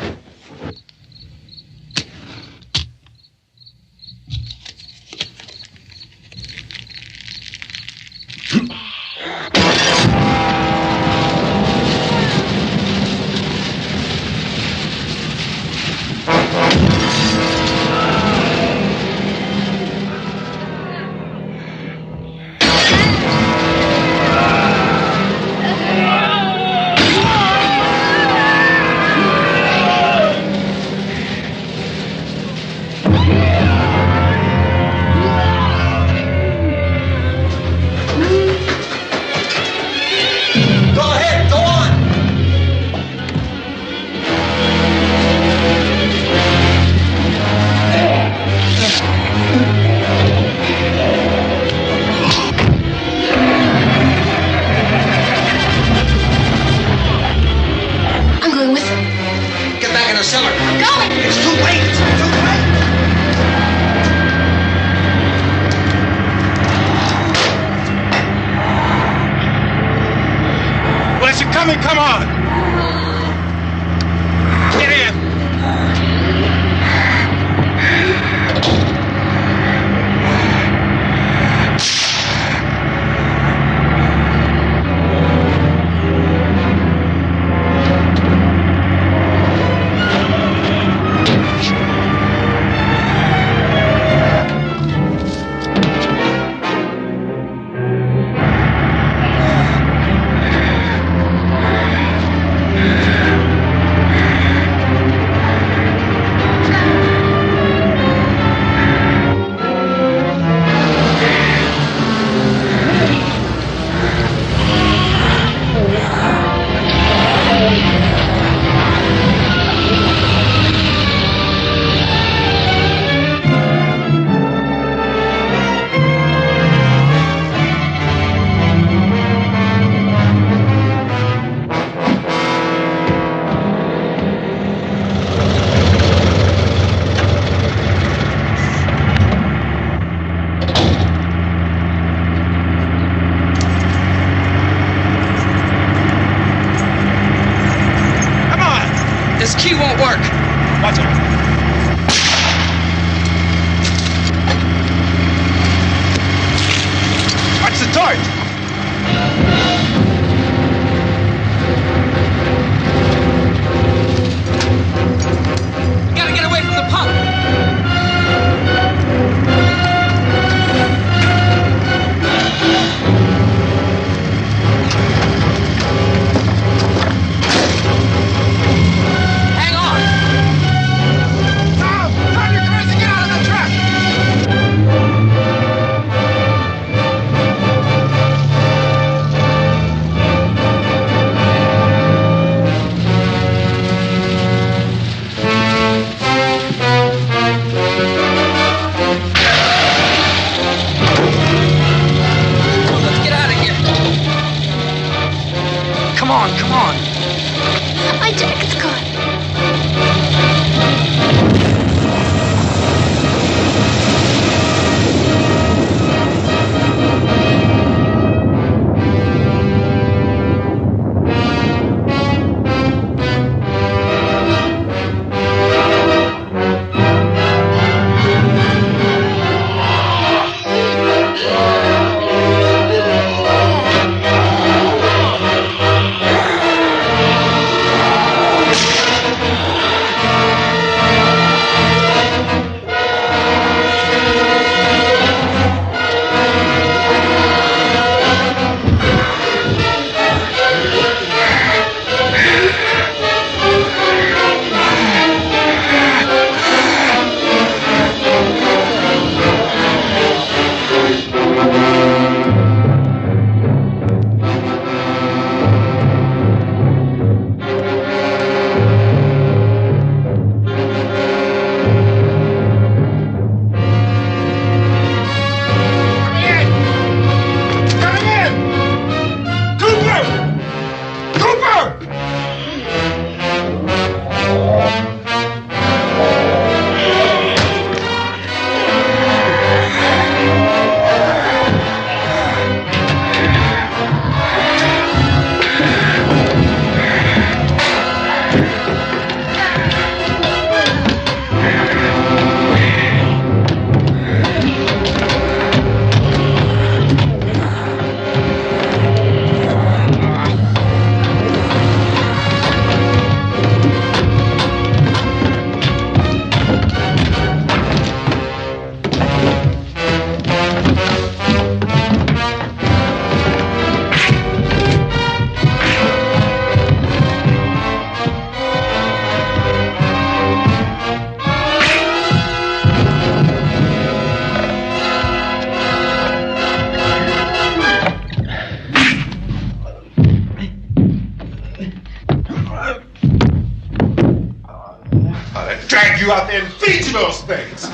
Come on! Get in! you out there and feed you those things.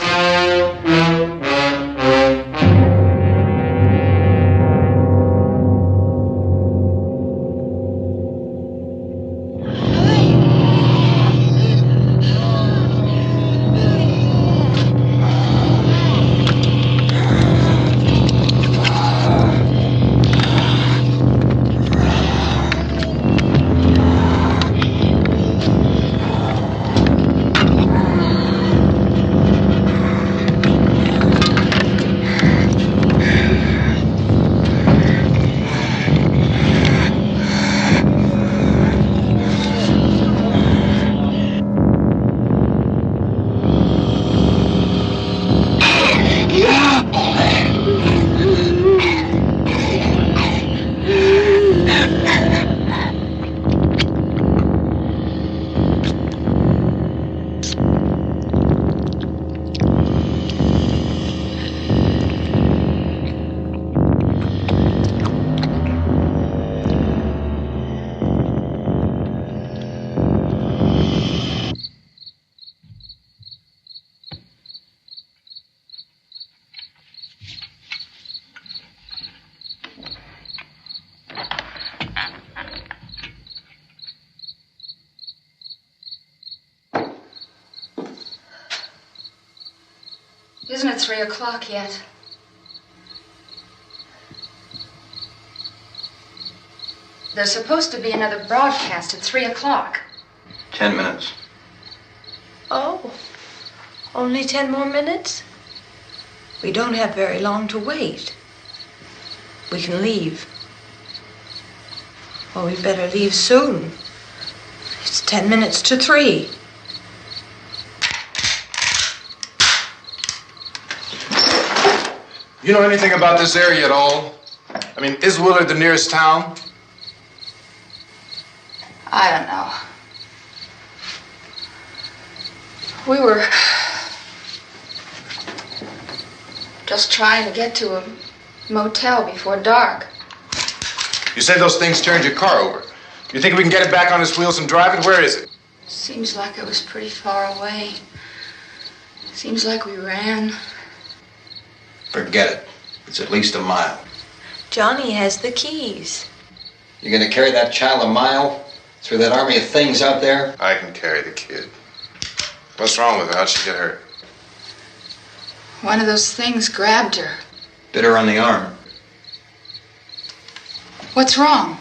Isn't it 3 o'clock yet? There's supposed to be another broadcast at 3 o'clock. 10 minutes. Oh, only 10 more minutes? We don't have very long to wait. We can leave. Well, we better leave soon. It's 10 minutes to 3. You know anything about this area at all? I mean, is Willard the nearest town? I don't know. We were just trying to get to a motel before dark. You said those things turned your car over. You think we can get it back on its wheels and drive it? Where is it? Seems like it was pretty far away. Seems like we ran. Forget it. It's at least a mile. Johnny has the keys. You're gonna carry that child a mile through that army of things out there? I can carry the kid. What's wrong with her? How'd she get hurt? One of those things grabbed her. Bit her on the arm. What's wrong?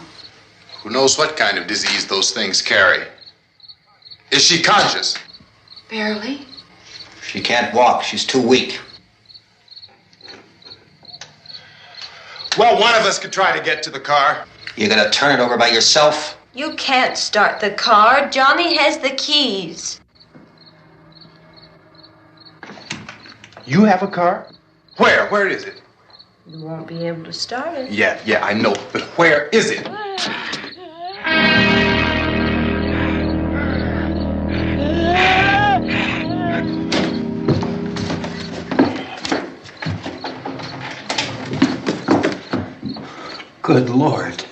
Who knows what kind of disease those things carry? Is she conscious? Barely. She can't walk. She's too weak. Well, one of us could try to get to the car. You gonna turn it over by yourself? You can't start the car. Johnny has the keys. You have a car? Where? Where is it? You won't be able to start it. Yeah, I know. But where is it? Good Lord.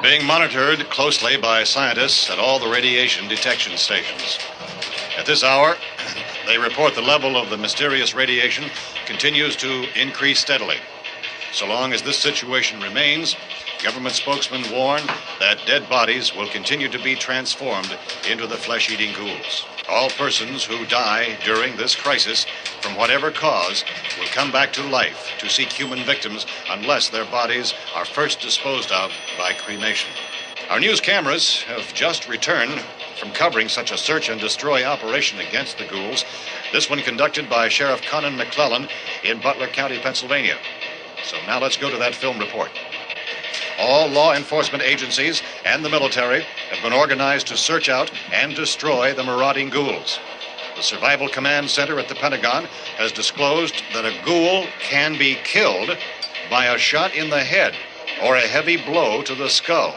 Being monitored closely by scientists at all the radiation detection stations. At this hour, they report the level of the mysterious radiation continues to increase steadily. So long as this situation remains, government spokesmen warn that dead bodies will continue to be transformed into the flesh-eating ghouls. All persons who die during this crisis, from whatever cause, will come back to life to seek human victims unless their bodies are first disposed of by cremation. Our news cameras have just returned from covering such a search and destroy operation against the ghouls, this one conducted by Sheriff Conan McClellan in Butler County, Pennsylvania. So now let's go to that film report. All law enforcement agencies and the military have been organized to search out and destroy the marauding ghouls. The Survival Command Center at the Pentagon has disclosed that a ghoul can be killed by a shot in the head or a heavy blow to the skull.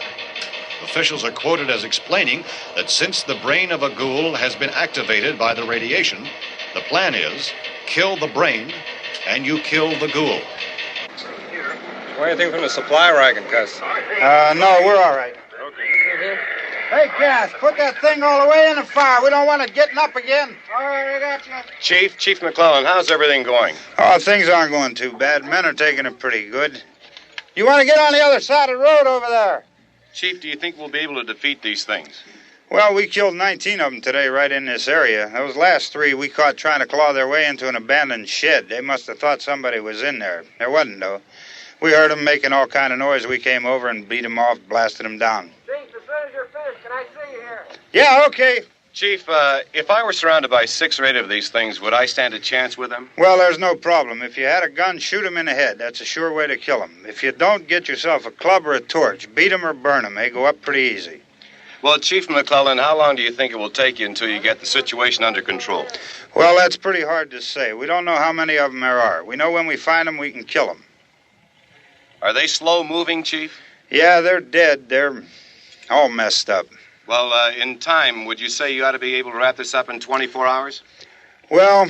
Officials are quoted as explaining that since the brain of a ghoul has been activated by the radiation, the plan is kill the brain and you kill the ghoul. Want anything from the supply wagon, Cus? No, we're all right. Hey, Cass, put that thing all the way in the fire. We don't want it getting up again. All right, I got you. Chief McClellan, how's everything going? Oh, things aren't going too bad. Men are taking it pretty good. You want to get on the other side of the road over there? Chief, do you think we'll be able to defeat these things? Well, we killed 19 of them today right in this area. Those last 3 we caught trying to claw their way into an abandoned shed. They must have thought somebody was in there. There wasn't, though. We heard them making all kind of noise. We came over and beat them off, blasted them down. Chief, as soon as you're finished, can I see you here? Yeah, okay. Chief, if I were surrounded by 6 or 8 of these things, would I stand a chance with them? Well, there's no problem. If you had a gun, shoot them in the head. That's a sure way to kill them. If you don't, get yourself a club or a torch. Beat them or burn them. They go up pretty easy. Well, Chief McClellan, how long do you think it will take you until you get the situation under control? Well, that's pretty hard to say. We don't know how many of them there are. We know when we find them, we can kill them. Are they slow-moving, Chief? Yeah, they're dead. They're all messed up. Well, in time, would you say you ought to be able to wrap this up in 24 hours? Well,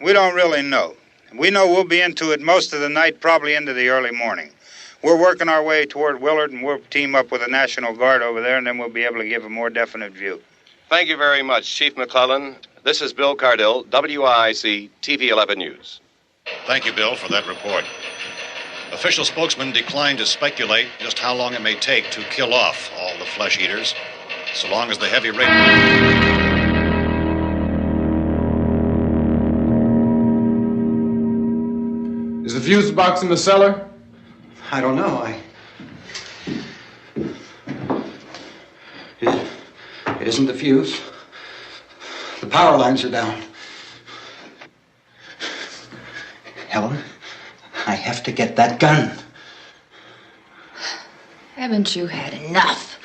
we don't really know. We know we'll be into it most of the night, probably into the early morning. We're working our way toward Willard, and we'll team up with the National Guard over there, and then we'll be able to give a more definite view. Thank you very much, Chief McClellan. This is Bill Cardill, WIC TV 11 News. Thank you, Bill, for that report. Official spokesman declined to speculate just how long it may take to kill off all the flesh eaters, so long as the heavy rain... Is the fuse box in the cellar? I don't know. It isn't the fuse. The power lines are down. Helen, I have to get that gun. Haven't you had enough?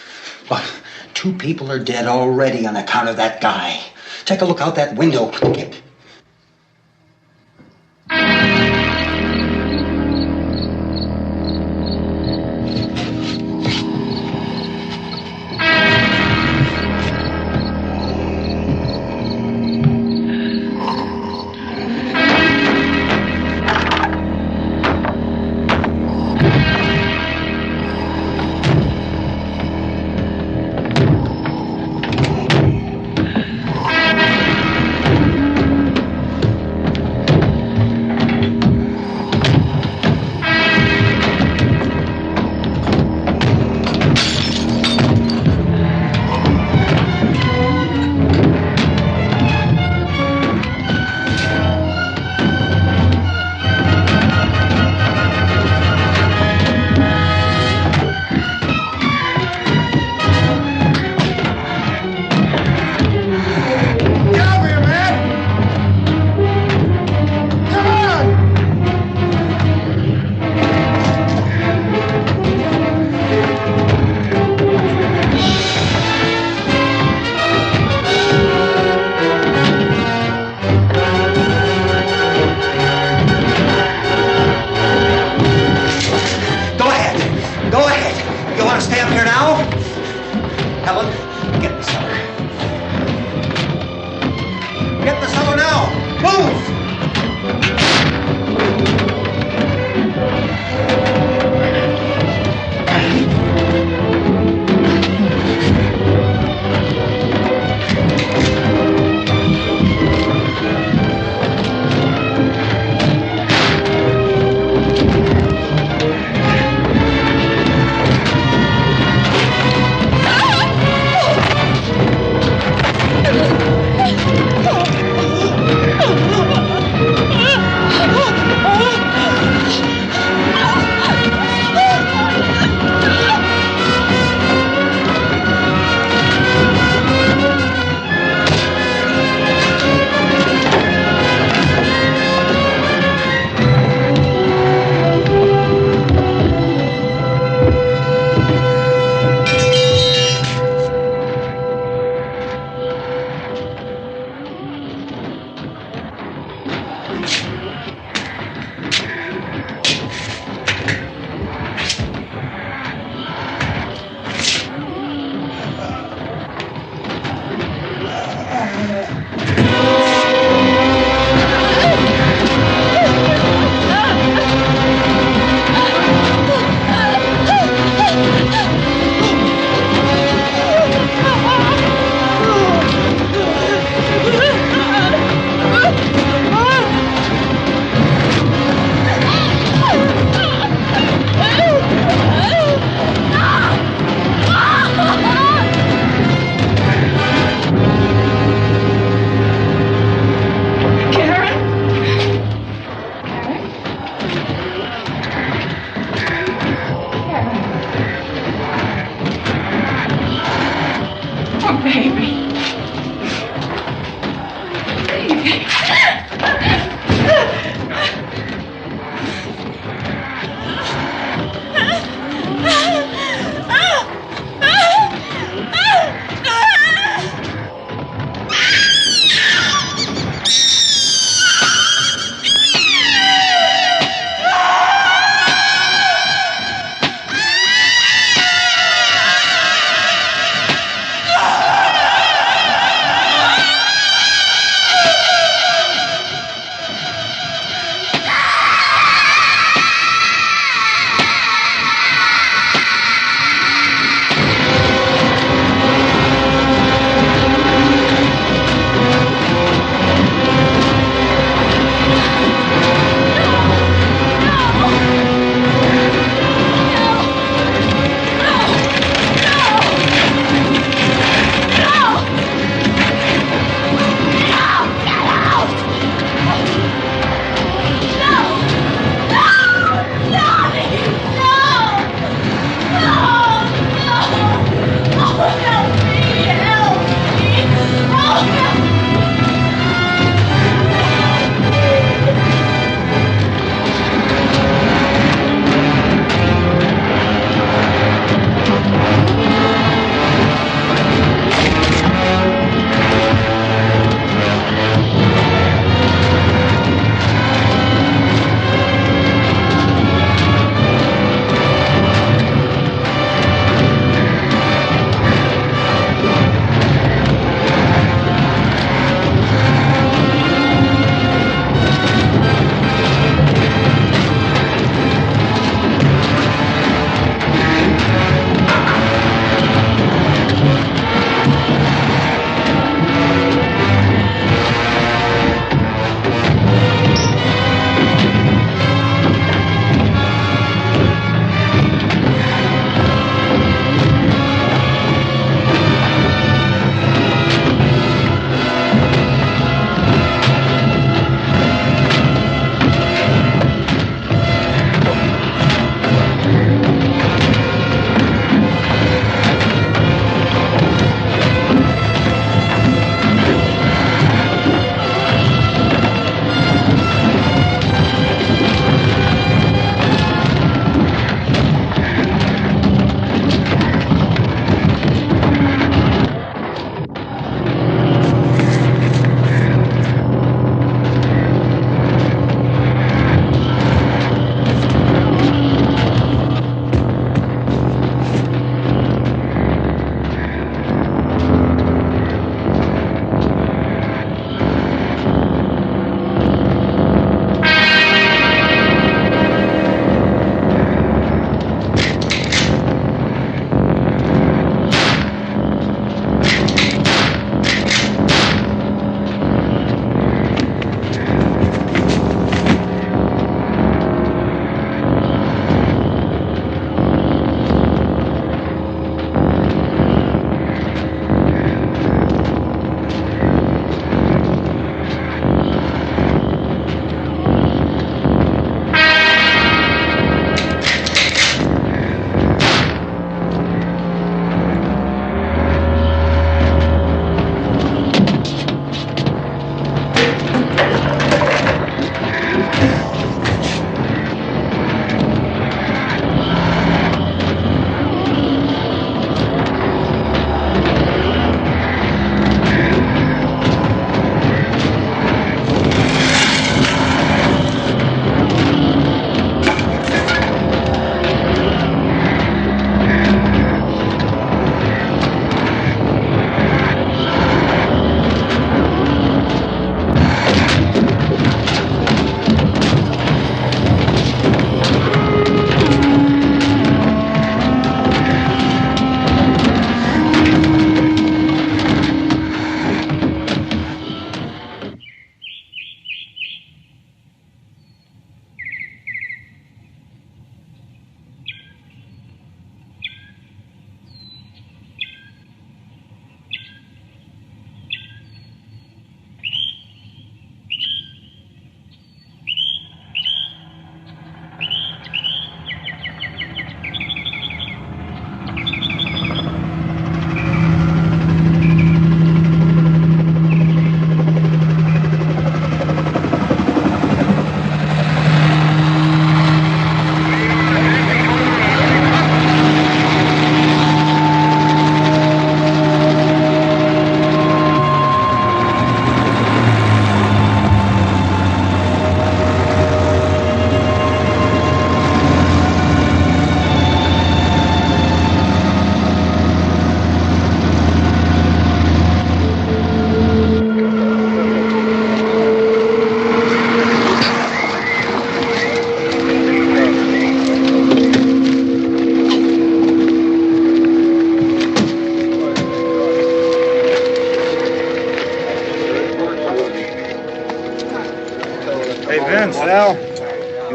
But 2 people are dead already on account of that guy. Take a look out that window. Get...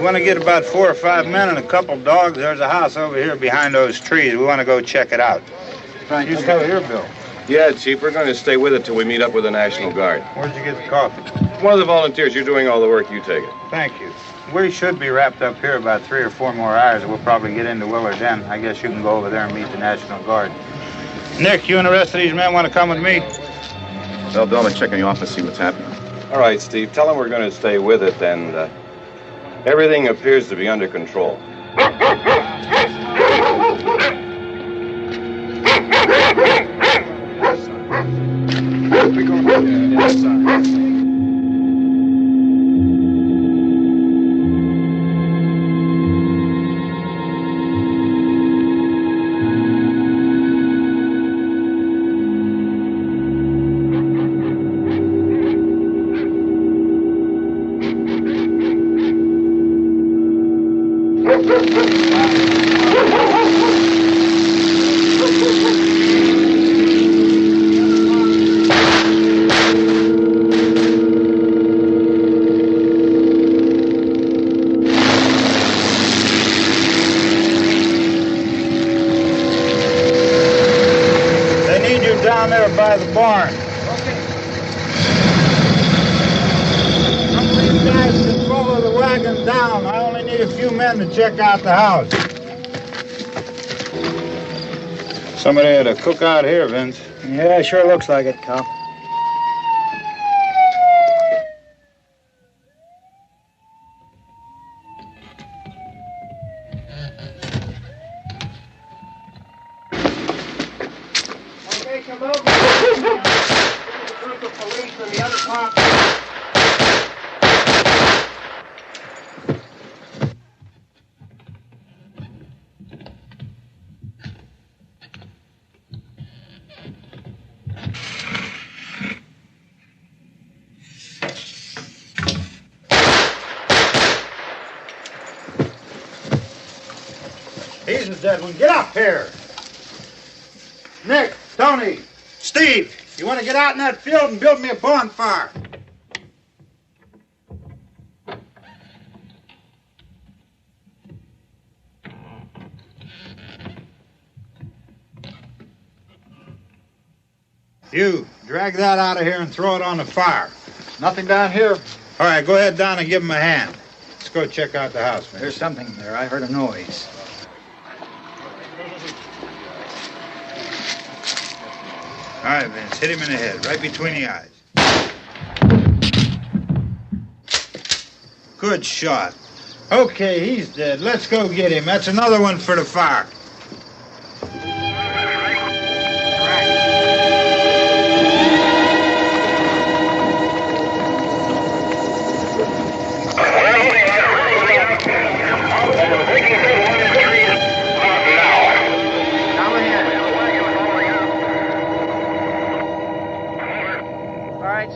want to get about 4 or 5 men and a couple dogs. There's a house over here behind those trees. We want to go check it out. Right. You stay here, Bill. Yeah, Chief, we're going to stay with it till we meet up with the National Guard. Where'd you get the coffee? One of the volunteers. You're doing all the work. You take it. Thank you. We should be wrapped up here about 3 or 4 more hours. We'll probably get into Willard then. I guess you can go over there and meet the National Guard. Nick, you and the rest of these men want to come with me? Well, Bill, I'm check in the office, see what's happening. All right, Steve. Tell them we're going to stay with it, and everything appears to be under control. Down there by the barn. Okay. Some of these guys can follow the wagon down. I only need a few men to check out the house. Somebody had a cookout here, Vince. Yeah, sure looks like it, Cop. He's a dead one. Get up here. Nick, Tony, Steve, you want to get out in that field and build me a bonfire? You, drag that out of here and throw it on the fire. Nothing down here. All right, go ahead down and give him a hand. Let's go check out the house, man. There's something there. I heard a noise. All right, Vince, hit him in the head, right between the eyes. Good shot. Okay, he's dead. Let's go get him. That's another one for the fire.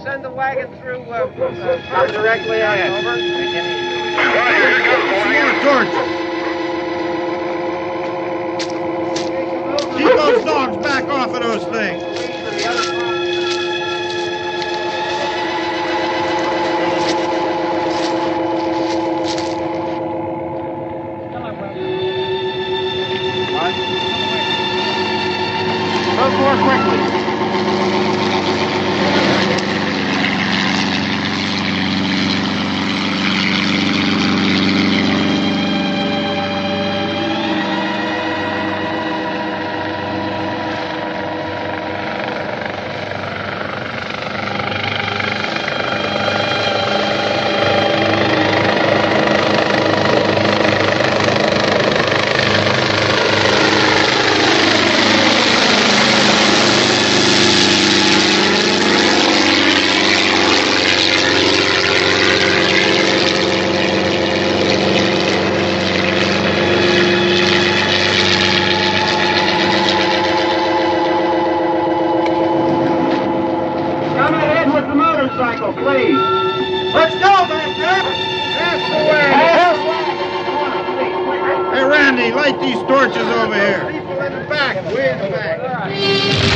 Send the wagon through, directly ahead. Over. Some more torches. Keep those dogs back off of those things. Move more quickly. Please. Let's go back there. That's the way. Hey, Randy, light these torches over here. People in the back, way in the back.